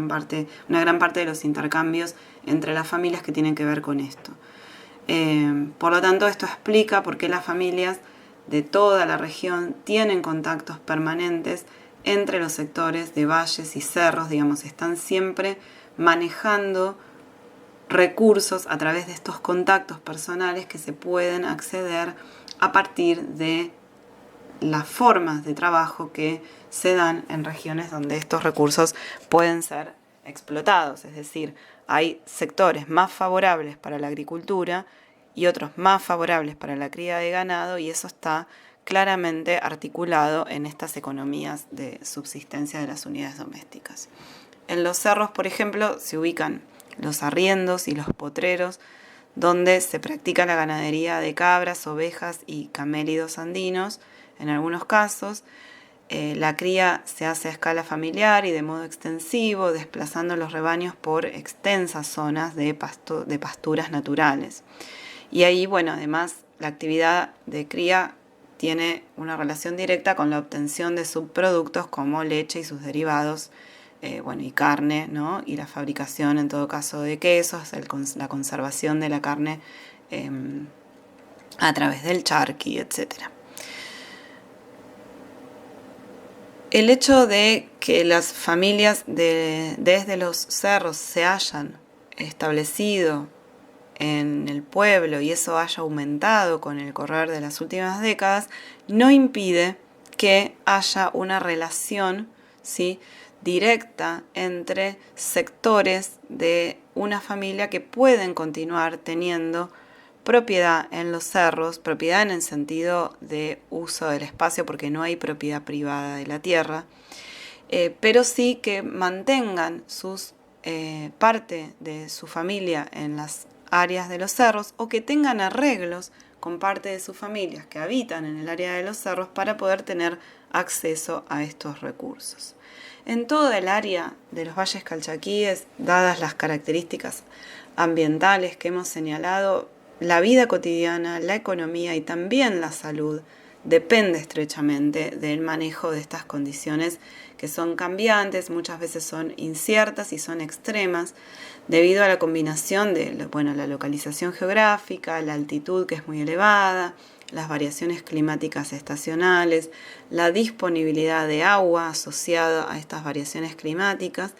gran parte de los intercambios entre las familias que tienen que ver con esto. Por lo tanto, esto explica por qué las familias de toda la región tienen contactos permanentes entre los sectores de valles y cerros, digamos, están siempre manejando recursos a través de estos contactos personales que se pueden acceder a partir de las formas de trabajo que se dan en regiones donde estos recursos pueden ser explotados. Es decir, hay sectores más favorables para la agricultura y otros más favorables para la cría de ganado, y eso está claramente articulado en estas economías de subsistencia de las unidades domésticas. En los cerros, por ejemplo, se ubican los arriendos y los potreros, donde se practica la ganadería de cabras, ovejas y camélidos andinos. En algunos casos, la cría se hace a escala familiar y de modo extensivo, desplazando los rebaños por extensas zonas de pasturas naturales. Y ahí, bueno, además, la actividad de cría tiene una relación directa con la obtención de subproductos como leche y sus derivados, y carne, ¿no? Y la fabricación, en todo caso, de quesos, la conservación de la carne a través del charqui, etc. El hecho de que las familias desde los cerros se hayan establecido en el pueblo y eso haya aumentado con el correr de las últimas décadas, no impide que haya una relación, ¿sí?, directa entre sectores de una familia que pueden continuar teniendo propiedad en los cerros, propiedad en el sentido de uso del espacio, porque no hay propiedad privada de la tierra, pero sí que mantengan parte de su familia en las áreas de los cerros, o que tengan arreglos con parte de sus familias que habitan en el área de los cerros para poder tener acceso a estos recursos. En toda el área de los valles calchaquíes, dadas las características ambientales que hemos señalado, la vida cotidiana, la economía y también la salud depende estrechamente del manejo de estas condiciones que son cambiantes, muchas veces son inciertas y son extremas, debido a la combinación de la localización geográfica, la altitud que es muy elevada, las variaciones climáticas estacionales, la disponibilidad de agua asociada a estas variaciones climáticas,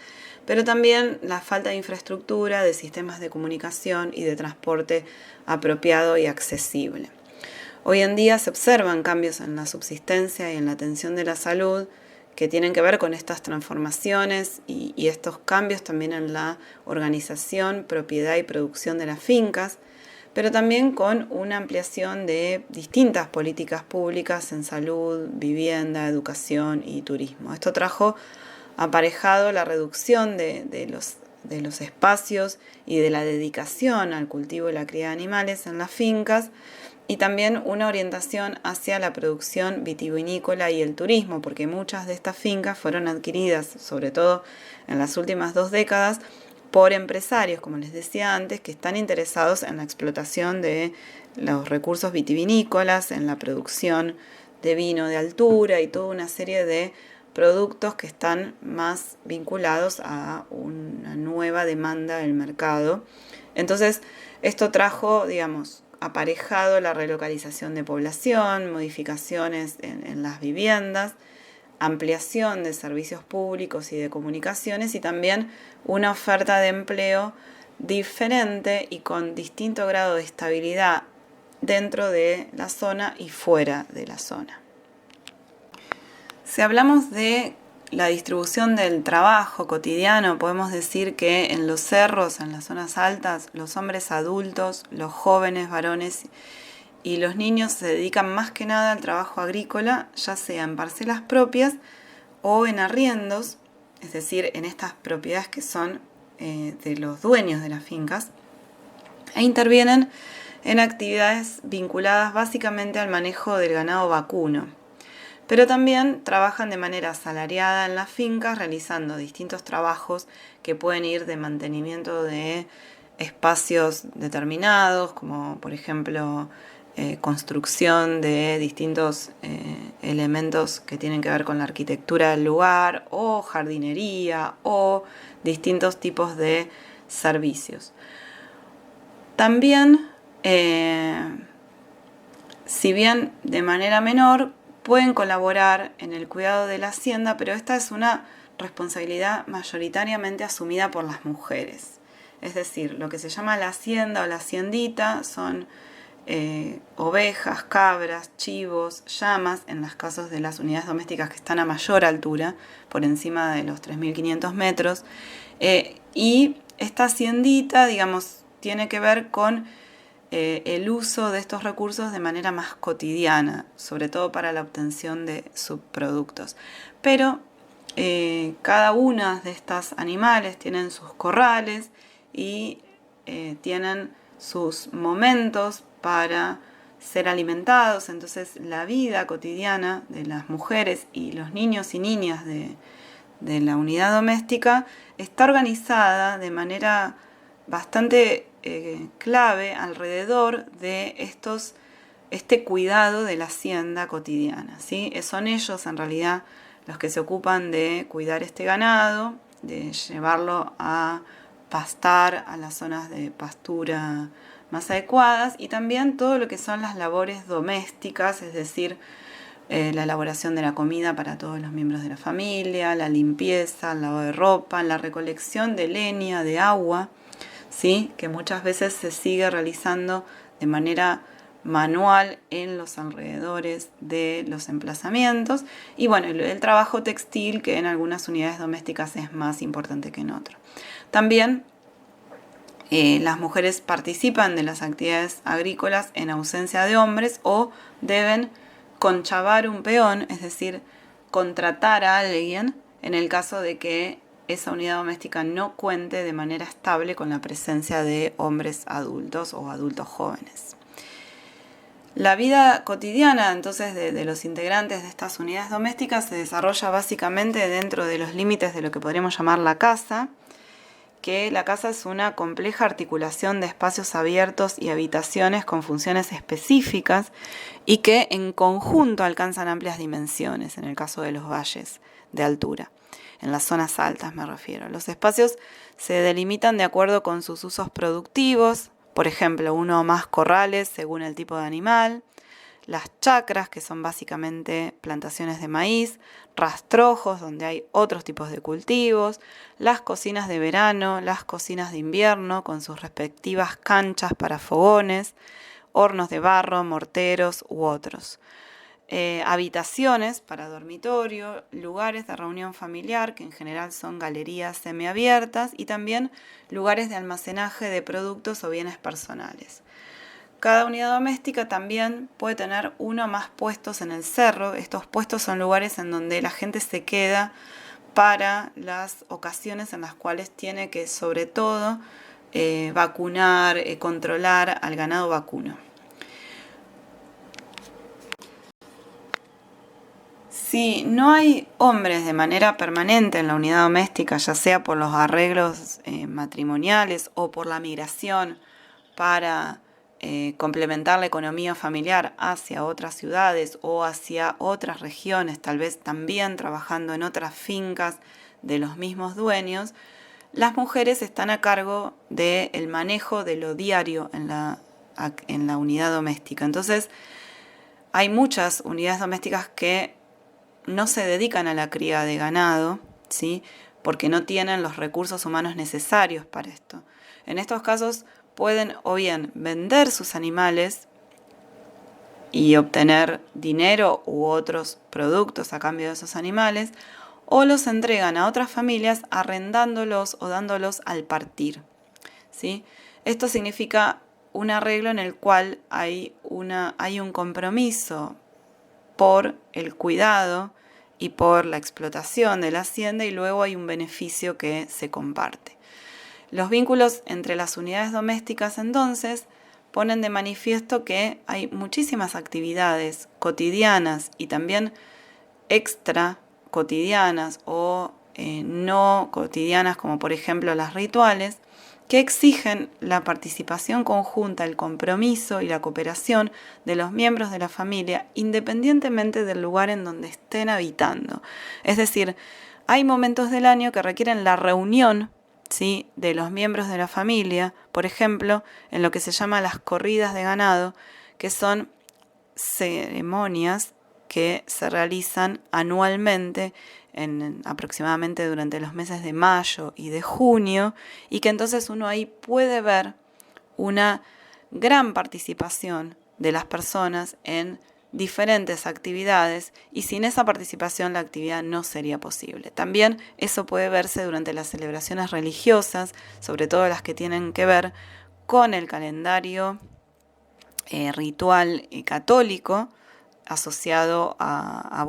pero también la falta de infraestructura, de sistemas de comunicación y de transporte apropiado y accesible. Hoy en día se observan cambios en la subsistencia y en la atención de la salud que tienen que ver con estas transformaciones y estos cambios también en la organización, propiedad y producción de las fincas, pero también con una ampliación de distintas políticas públicas en salud, vivienda, educación y turismo. Esto trajo aparejado la reducción de los espacios y de la dedicación al cultivo y la cría de animales en las fincas, y también una orientación hacia la producción vitivinícola y el turismo, porque muchas de estas fincas fueron adquiridas, sobre todo en las últimas 2 décadas, por empresarios, como les decía antes, que están interesados en la explotación de los recursos vitivinícolas, en la producción de vino de altura y toda una serie de productos que están más vinculados a una nueva demanda del mercado. Entonces, esto trajo, aparejado la relocalización de población, modificaciones en las viviendas, ampliación de servicios públicos y de comunicaciones, y también una oferta de empleo diferente y con distinto grado de estabilidad dentro de la zona y fuera de la zona. Si hablamos de la distribución del trabajo cotidiano, podemos decir que en los cerros, en las zonas altas, los hombres adultos, los jóvenes varones y los niños se dedican más que nada al trabajo agrícola, ya sea en parcelas propias o en arriendos, es decir, en estas propiedades que son de los dueños de las fincas, e intervienen en actividades vinculadas básicamente al manejo del ganado vacuno. Pero también trabajan de manera asalariada en las fincas, realizando distintos trabajos que pueden ir de mantenimiento de espacios determinados, como por ejemplo construcción de distintos elementos que tienen que ver con la arquitectura del lugar, o jardinería, o distintos tipos de servicios. También, si bien de manera menor, pueden colaborar en el cuidado de la hacienda, pero esta es una responsabilidad mayoritariamente asumida por las mujeres. Es decir, lo que se llama la hacienda o la haciendita son ovejas, cabras, chivos, llamas, en los casos de las unidades domésticas que están a mayor altura, por encima de los 3.500 metros, y esta haciendita, tiene que ver con el uso de estos recursos de manera más cotidiana, sobre todo para la obtención de subproductos. Pero cada una de estas animales tienen sus corrales y tienen sus momentos para ser alimentados. Entonces la vida cotidiana de las mujeres y los niños y niñas de la unidad doméstica está organizada de manera bastante clave alrededor de este cuidado de la hacienda cotidiana, ¿sí? Son ellos en realidad los que se ocupan de cuidar este ganado, de llevarlo a pastar a las zonas de pastura más adecuadas, y también todo lo que son las labores domésticas, es decir, la elaboración de la comida para todos los miembros de la familia, la limpieza, el lavado de ropa, la recolección de leña, de agua, ¿sí? Que muchas veces se sigue realizando de manera manual en los alrededores de los emplazamientos, y bueno, el trabajo textil, que en algunas unidades domésticas es más importante que en otras. También las mujeres participan de las actividades agrícolas en ausencia de hombres, o deben conchavar un peón, es decir, contratar a alguien en el caso de que esa unidad doméstica no cuente de manera estable con la presencia de hombres adultos o adultos jóvenes. La vida cotidiana, entonces, de los integrantes de estas unidades domésticas se desarrolla básicamente dentro de los límites de lo que podríamos llamar la casa, que la casa es una compleja articulación de espacios abiertos y habitaciones con funciones específicas y que en conjunto alcanzan amplias dimensiones, en el caso de los valles de altura. En las zonas altas me refiero. Los espacios se delimitan de acuerdo con sus usos productivos, por ejemplo, uno o más corrales según el tipo de animal. las chacras, que son básicamente plantaciones de maíz, rastrojos, donde hay otros tipos de cultivos, las cocinas de verano, las cocinas de invierno, con sus respectivas canchas para fogones, hornos de barro, morteros u otros. Habitaciones para dormitorio, lugares de reunión familiar, que en general son galerías semiabiertas, y también lugares de almacenaje de productos o bienes personales. Cada unidad doméstica también puede tener uno o más puestos en el cerro. Estos puestos son lugares en donde la gente se queda para las ocasiones en las cuales tiene que, sobre todo, vacunar, controlar al ganado vacuno. Si no hay hombres de manera permanente en la unidad doméstica, ya sea por los arreglos matrimoniales o por la migración para complementar la economía familiar hacia otras ciudades o hacia otras regiones, tal vez también trabajando en otras fincas de los mismos dueños, las mujeres están a cargo del manejo de lo diario en la unidad doméstica. Entonces, hay muchas unidades domésticas que no se dedican a la cría de ganado, ¿sí? Porque no tienen los recursos humanos necesarios para esto. En estos casos pueden o bien vender sus animales y obtener dinero u otros productos a cambio de esos animales, o los entregan a otras familias arrendándolos o dándolos al partir, ¿sí? Esto significa un arreglo en el cual hay un compromiso por el cuidado y por la explotación de la hacienda, y luego hay un beneficio que se comparte. Los vínculos entre las unidades domésticas entonces ponen de manifiesto que hay muchísimas actividades cotidianas y también extra cotidianas o no cotidianas, como por ejemplo las rituales, que exigen la participación conjunta, el compromiso y la cooperación de los miembros de la familia, independientemente del lugar en donde estén habitando. Es decir, hay momentos del año que requieren la reunión, ¿sí?, de los miembros de la familia, por ejemplo, en lo que se llama las corridas de ganado, que son ceremonias que se realizan anualmente aproximadamente durante los meses de mayo y de junio, y que entonces uno ahí puede ver una gran participación de las personas en diferentes actividades, y sin esa participación la actividad no sería posible. También eso puede verse durante las celebraciones religiosas, sobre todo las que tienen que ver con el calendario ritual católico, asociado a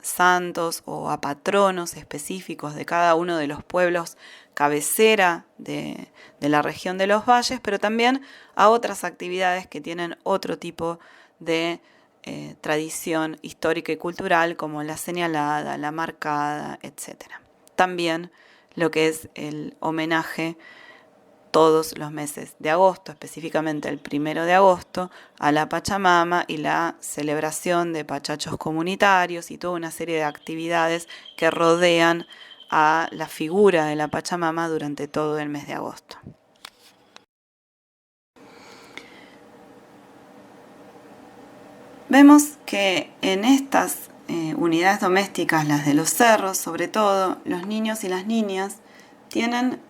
santos o a patronos específicos de cada uno de los pueblos cabecera de la región de los valles, pero también a otras actividades que tienen otro tipo de tradición histórica y cultural, como la señalada, la marcada, etc. También lo que es el homenaje todos los meses de agosto, específicamente el 1 de agosto, a la Pachamama y la celebración de pachachos comunitarios y toda una serie de actividades que rodean a la figura de la Pachamama durante todo el mes de agosto. Vemos que en estas unidades domésticas, las de los cerros, sobre todo, los niños y las niñas tienen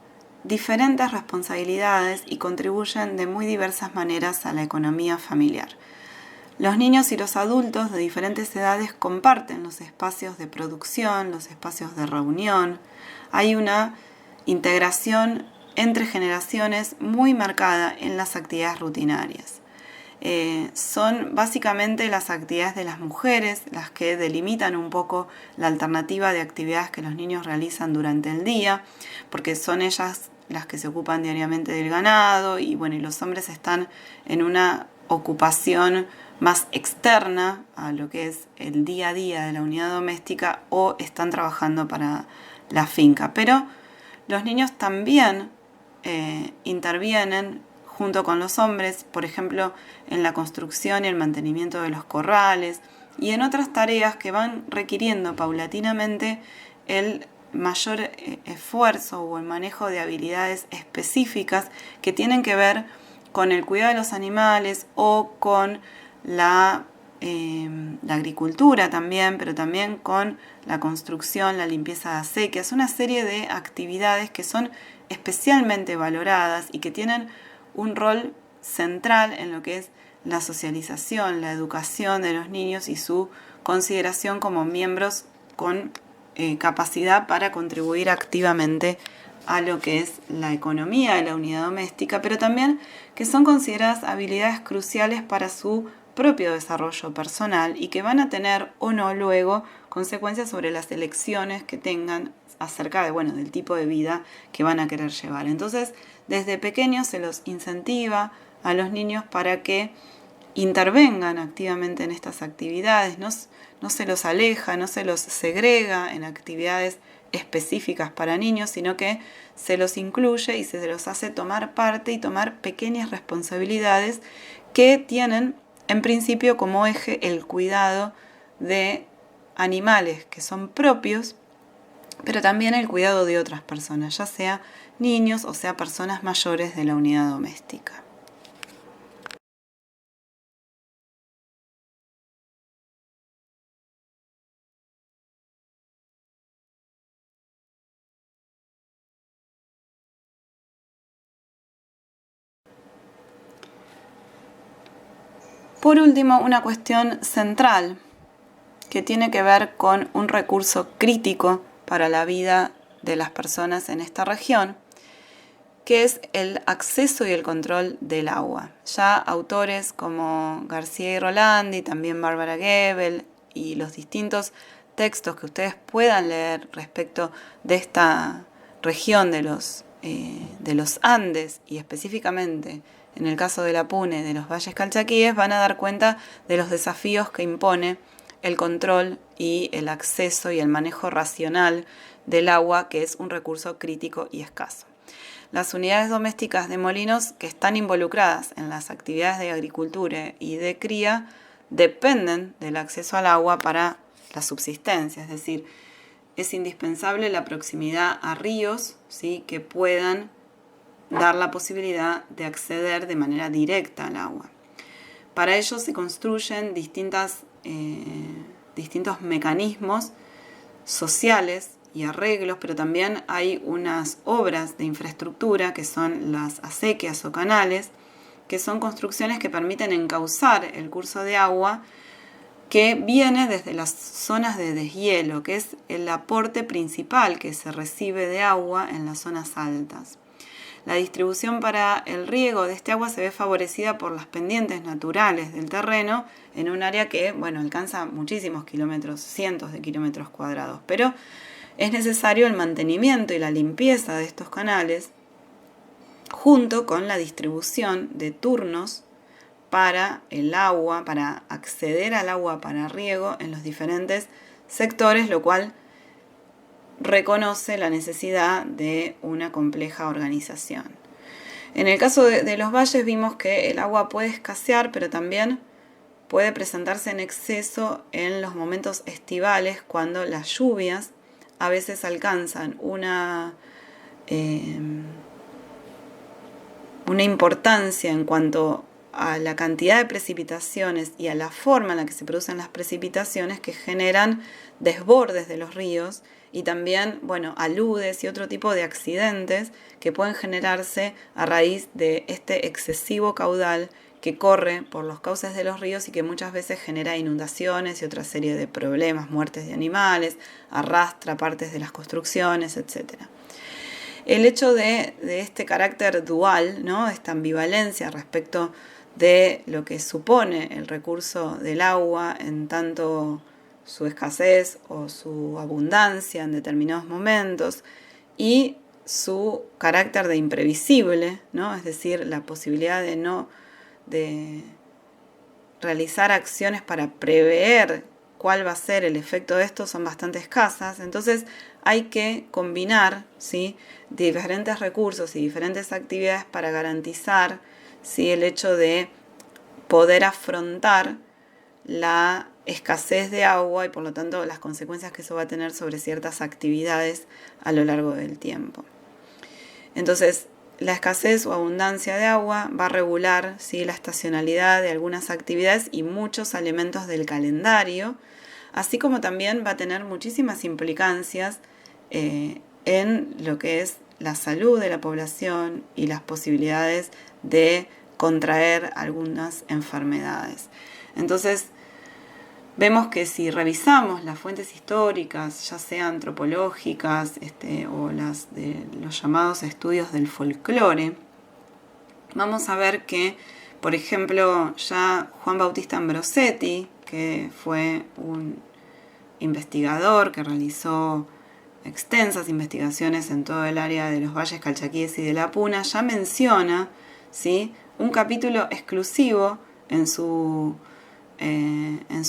diferentes responsabilidades y contribuyen de muy diversas maneras a la economía familiar. Los niños y los adultos de diferentes edades comparten los espacios de producción, los espacios de reunión. Hay una integración entre generaciones muy marcada en las actividades rutinarias. Son básicamente las actividades de las mujeres las que delimitan un poco la alternativa de actividades que los niños realizan durante el día, porque son ellas las que se ocupan diariamente del ganado, y los hombres están en una ocupación más externa a lo que es el día a día de la unidad doméstica, o están trabajando para la finca. Pero los niños también intervienen junto con los hombres, por ejemplo, en la construcción y el mantenimiento de los corrales y en otras tareas que van requiriendo paulatinamente el mayor esfuerzo o el manejo de habilidades específicas que tienen que ver con el cuidado de los animales o con la agricultura también, pero también con la construcción, la limpieza de acequias, una serie de actividades que son especialmente valoradas y que tienen un rol central en lo que es la socialización, la educación de los niños y su consideración como miembros con capacidad para contribuir activamente a lo que es la economía de la unidad doméstica, pero también que son consideradas habilidades cruciales para su propio desarrollo personal y que van a tener o no luego consecuencias sobre las elecciones que tengan acerca de, del tipo de vida que van a querer llevar. Entonces, desde pequeños se los incentiva a los niños para que intervengan activamente en estas actividades, no se los aleja, no se los segrega en actividades específicas para niños, sino que se los incluye y se los hace tomar parte y tomar pequeñas responsabilidades que tienen en principio como eje el cuidado de animales que son propios, pero también el cuidado de otras personas, ya sea niños o sea personas mayores de la unidad doméstica. Por último, una cuestión central que tiene que ver con un recurso crítico para la vida de las personas en esta región, que es el acceso y el control del agua. Ya autores como García y Rolandi, también Bárbara Gebel y los distintos textos que ustedes puedan leer respecto de esta región de los Andes y específicamente en el caso de la Pune, de los valles calchaquíes, van a dar cuenta de los desafíos que impone el control y el acceso y el manejo racional del agua, que es un recurso crítico y escaso. Las unidades domésticas de molinos que están involucradas en las actividades de agricultura y de cría dependen del acceso al agua para la subsistencia, es decir, es indispensable la proximidad a ríos, ¿sí?, que puedan dar la posibilidad de acceder de manera directa al agua. Para ello se construyen distintos mecanismos sociales y arreglos, pero también hay unas obras de infraestructura que son las acequias o canales, que son construcciones que permiten encauzar el curso de agua que viene desde las zonas de deshielo, que es el aporte principal que se recibe de agua en las zonas altas. La distribución para el riego de este agua se ve favorecida por las pendientes naturales del terreno en un área que, alcanza muchísimos kilómetros, cientos de kilómetros cuadrados, pero es necesario el mantenimiento y la limpieza de estos canales junto con la distribución de turnos para el agua, para acceder al agua para riego en los diferentes sectores, lo cual reconoce la necesidad de una compleja organización. En el caso de los valles vimos que el agua puede escasear, pero también puede presentarse en exceso en los momentos estivales, cuando las lluvias a veces alcanzan una importancia en cuanto a la cantidad de precipitaciones y a la forma en la que se producen las precipitaciones, que generan desbordes de los ríos y también, aludes y otro tipo de accidentes que pueden generarse a raíz de este excesivo caudal que corre por los cauces de los ríos y que muchas veces genera inundaciones y otra serie de problemas, muertes de animales, arrastra partes de las construcciones, etc. El hecho de este carácter dual, ¿no?, esta ambivalencia respecto de lo que supone el recurso del agua en tanto su escasez o su abundancia en determinados momentos y su carácter de imprevisible, ¿no?, es decir, la posibilidad de realizar acciones para prever cuál va a ser el efecto de esto, son bastante escasas. Entonces hay que combinar, ¿sí?, diferentes recursos y diferentes actividades para garantizar, ¿sí?, el hecho de poder afrontar la escasez de agua y por lo tanto las consecuencias que eso va a tener sobre ciertas actividades a lo largo del tiempo. Entonces, la escasez o abundancia de agua va a regular, ¿sí?, la estacionalidad de algunas actividades y muchos elementos del calendario, así como también va a tener muchísimas implicancias en lo que es la salud de la población y las posibilidades de contraer algunas enfermedades. Entonces, vemos que si revisamos las fuentes históricas, ya sean antropológicas o las de los llamados estudios del folclore, vamos a ver que, por ejemplo, ya Juan Bautista Ambrosetti, que fue un investigador que realizó extensas investigaciones en todo el área de los valles calchaquíes y de la Puna, ya menciona, ¿sí?, un capítulo exclusivo en su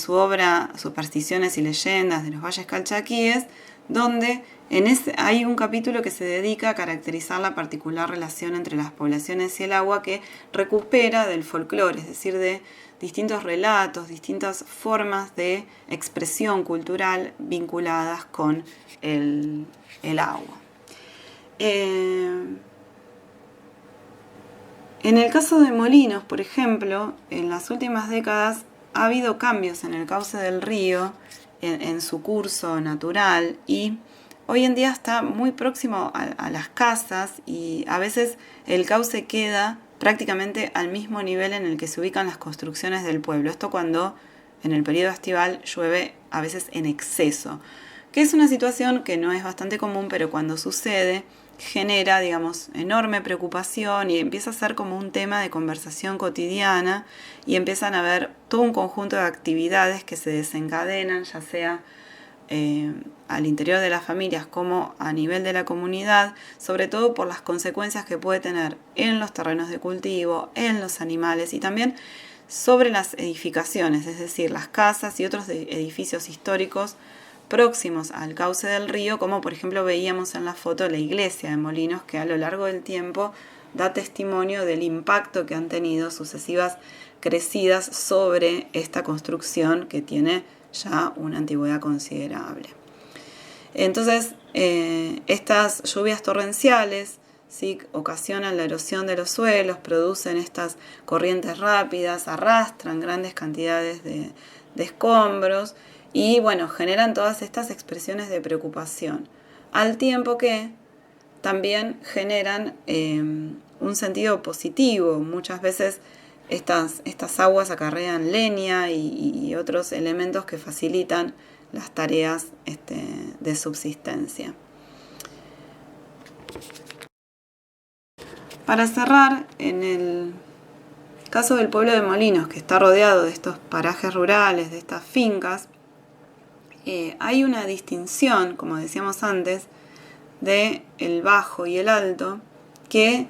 obra Supersticiones y Leyendas de los Valles Calchaquíes, donde hay un capítulo que se dedica a caracterizar la particular relación entre las poblaciones y el agua, que recupera del folclore, es decir, de distintos relatos, distintas formas de expresión cultural vinculadas con el agua. En el caso de Molinos, por ejemplo, en las últimas décadas ha habido cambios en el cauce del río, en su curso natural, y hoy en día está muy próximo a las casas, y a veces el cauce queda prácticamente al mismo nivel en el que se ubican las construcciones del pueblo. Esto cuando en el periodo estival llueve a veces en exceso, que es una situación que no es bastante común, pero cuando sucede genera, digamos, enorme preocupación y empieza a ser como un tema de conversación cotidiana, y empiezan a haber todo un conjunto de actividades que se desencadenan, ya sea al interior de las familias como a nivel de la comunidad, sobre todo por las consecuencias que puede tener en los terrenos de cultivo, en los animales y también sobre las edificaciones, es decir, las casas y otros edificios históricos próximos al cauce del río, como por ejemplo veíamos en la foto la iglesia de Molinos, que a lo largo del tiempo da testimonio del impacto que han tenido sucesivas crecidas sobre esta construcción que tiene ya una antigüedad considerable. Entonces, estas lluvias torrenciales, ¿sí?, ocasionan la erosión de los suelos, producen estas corrientes rápidas, arrastran grandes cantidades de escombros y, bueno, generan todas estas expresiones de preocupación, al tiempo que también generan un sentido positivo. Muchas veces estas aguas acarrean leña y otros elementos que facilitan las tareas de subsistencia. Para cerrar, en el caso del pueblo de Molinos, que está rodeado de estos parajes rurales, de estas fincas, hay una distinción, como decíamos antes, de el bajo y el alto, que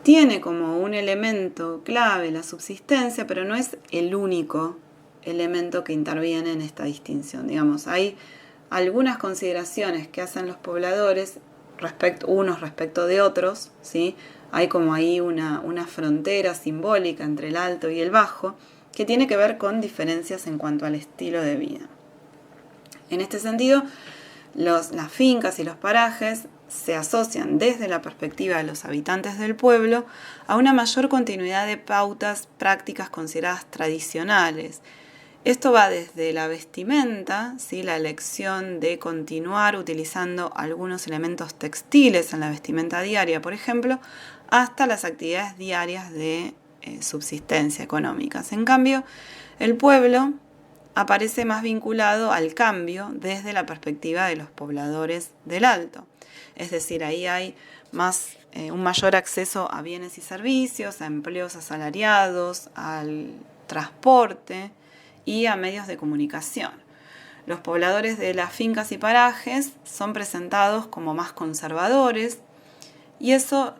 tiene como un elemento clave la subsistencia, pero no es el único elemento que interviene en esta distinción. Digamos, hay algunas consideraciones que hacen los pobladores unos respecto de otros, ¿sí? Hay como ahí una frontera simbólica entre el alto y el bajo, que tiene que ver con diferencias en cuanto al estilo de vida. En este sentido, las fincas y los parajes se asocian desde la perspectiva de los habitantes del pueblo a una mayor continuidad de pautas prácticas consideradas tradicionales. Esto va desde la vestimenta, ¿sí?, la elección de continuar utilizando algunos elementos textiles en la vestimenta diaria, por ejemplo, hasta las actividades diarias de subsistencia económicas. En cambio, el pueblo aparece más vinculado al cambio desde la perspectiva de los pobladores del Alto. Es decir, ahí hay un mayor acceso a bienes y servicios, a empleos asalariados, al transporte y a medios de comunicación. Los pobladores de las fincas y parajes son presentados como más conservadores, y eso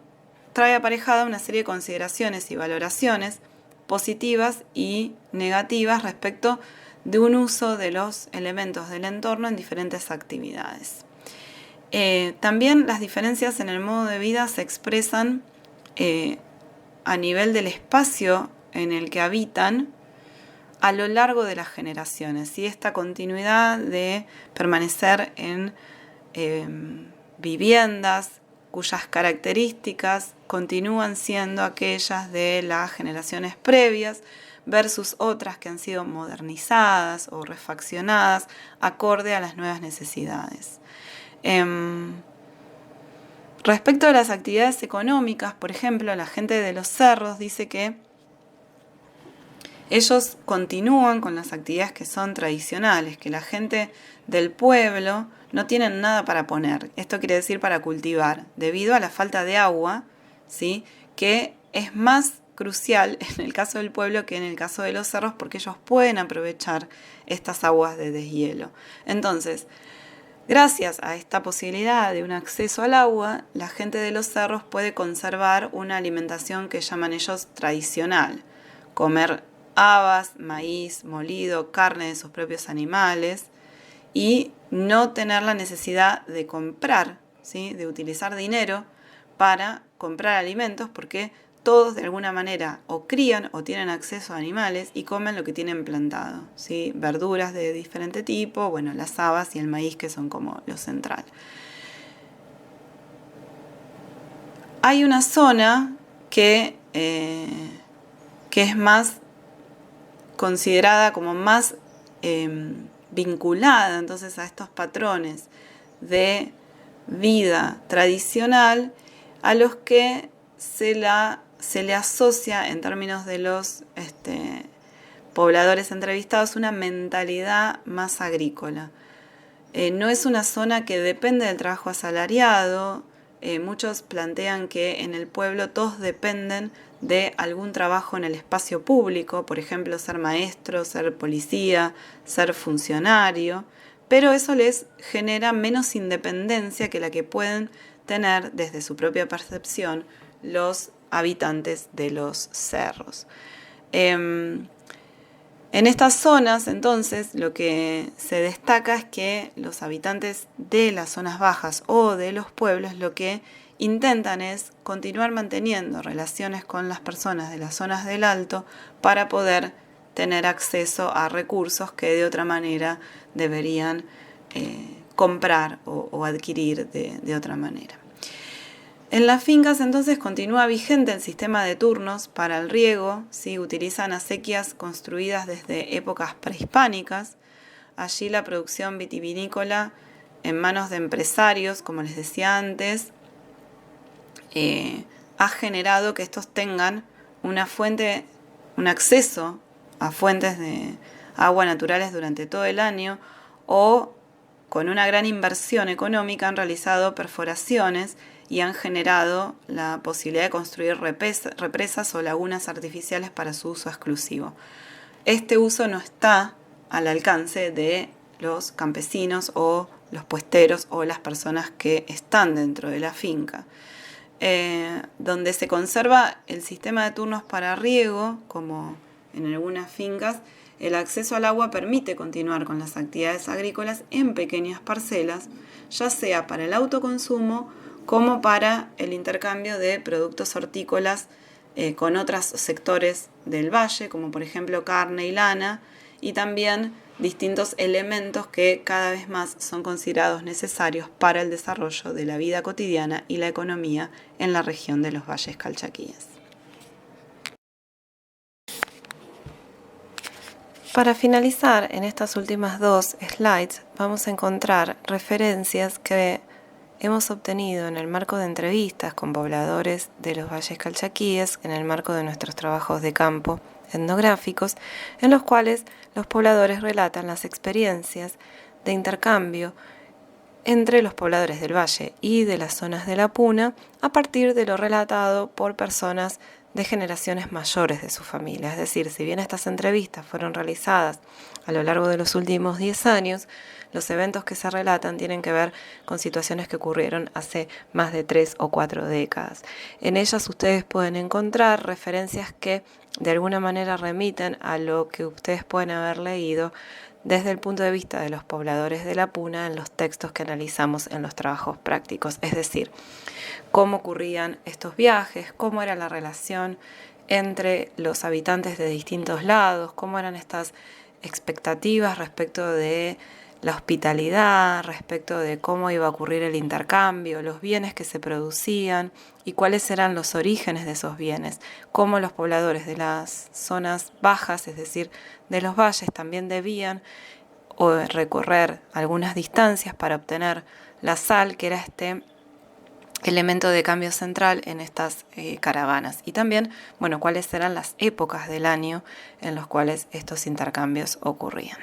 trae aparejada una serie de consideraciones y valoraciones positivas y negativas respecto de un uso de los elementos del entorno en diferentes actividades. También las diferencias en el modo de vida se expresan a nivel del espacio en el que habitan a lo largo de las generaciones, y esta continuidad de permanecer en viviendas cuyas características continúan siendo aquellas de las generaciones previas versus otras que han sido modernizadas o refaccionadas acorde a las nuevas necesidades. Respecto a las actividades económicas, por ejemplo, la gente de los cerros dice que ellos continúan con las actividades que son tradicionales, que la gente del pueblo no tienen nada para poner. Esto quiere decir para cultivar, debido a la falta de agua, ¿sí? Que es más crucial en el caso del pueblo que en el caso de los cerros, porque ellos pueden aprovechar estas aguas de deshielo. Entonces, gracias a esta posibilidad de un acceso al agua, la gente de los cerros puede conservar una alimentación que llaman ellos tradicional, comer habas, maíz molido, carne de sus propios animales y no tener la necesidad de comprar, ¿sí? De utilizar dinero para comprar alimentos, porque todos de alguna manera o crían o tienen acceso a animales y comen lo que tienen plantado, ¿sí? Verduras de diferente tipo, bueno, las habas y el maíz, que son como lo central. Hay una zona que es más considerada como más vinculada entonces a estos patrones de vida tradicional, a los que se le asocia, en términos de los pobladores entrevistados, una mentalidad más agrícola. No es una zona que depende del trabajo asalariado. Muchos plantean que en el pueblo todos dependen de algún trabajo en el espacio público, por ejemplo, ser maestro, ser policía, ser funcionario, pero eso les genera menos independencia que la que pueden tener desde su propia percepción los habitantes de los cerros. En estas zonas, entonces, lo que se destaca es que los habitantes de las zonas bajas o de los pueblos lo que intentan es continuar manteniendo relaciones con las personas de las zonas del Alto para poder tener acceso a recursos que de otra manera deberían comprar o adquirir de otra manera. En las fincas entonces continúa vigente el sistema de turnos para el riego, ¿sí? Utilizan acequias construidas desde épocas prehispánicas. Allí la producción vitivinícola en manos de empresarios, como les decía antes, ha generado que estos tengan un acceso a fuentes de agua naturales durante todo el año, o con una gran inversión económica han realizado perforaciones y han generado la posibilidad de construir represas o lagunas artificiales para su uso exclusivo. Este uso no está al alcance de los campesinos o los puesteros o las personas que están dentro de la finca. Donde se conserva el sistema de turnos para riego, como en algunas fincas, el acceso al agua permite continuar con las actividades agrícolas en pequeñas parcelas, ya sea para el autoconsumo como para el intercambio de productos hortícolas con otros sectores del valle, como por ejemplo carne y lana, y también distintos elementos que cada vez más son considerados necesarios para el desarrollo de la vida cotidiana y la economía en la región de los valles calchaquíes. Para finalizar, en estas últimas dos slides vamos a encontrar referencias que hemos obtenido en el marco de entrevistas con pobladores de los valles calchaquíes, en el marco de nuestros trabajos de campo etnográficos, en los cuales los pobladores relatan las experiencias de intercambio entre los pobladores del valle y de las zonas de la Puna a partir de lo relatado por personas de generaciones mayores de su familia. Es decir, si bien estas entrevistas fueron realizadas a lo largo de los últimos 10 años, los eventos que se relatan tienen que ver con situaciones que ocurrieron hace más de 3 o 4 décadas. En ellas ustedes pueden encontrar referencias que de alguna manera remiten a lo que ustedes pueden haber leído desde el punto de vista de los pobladores de la Puna en los textos que analizamos en los trabajos prácticos, es decir, cómo ocurrían estos viajes, cómo era la relación entre los habitantes de distintos lados, cómo eran estas expectativas respecto de la hospitalidad, respecto de cómo iba a ocurrir el intercambio, los bienes que se producían y cuáles eran los orígenes de esos bienes, cómo los pobladores de las zonas bajas, es decir, de los valles, también debían recorrer algunas distancias para obtener la sal, que era este elemento de cambio central en estas caravanas. Y también, bueno, cuáles eran las épocas del año en las cuales estos intercambios ocurrían.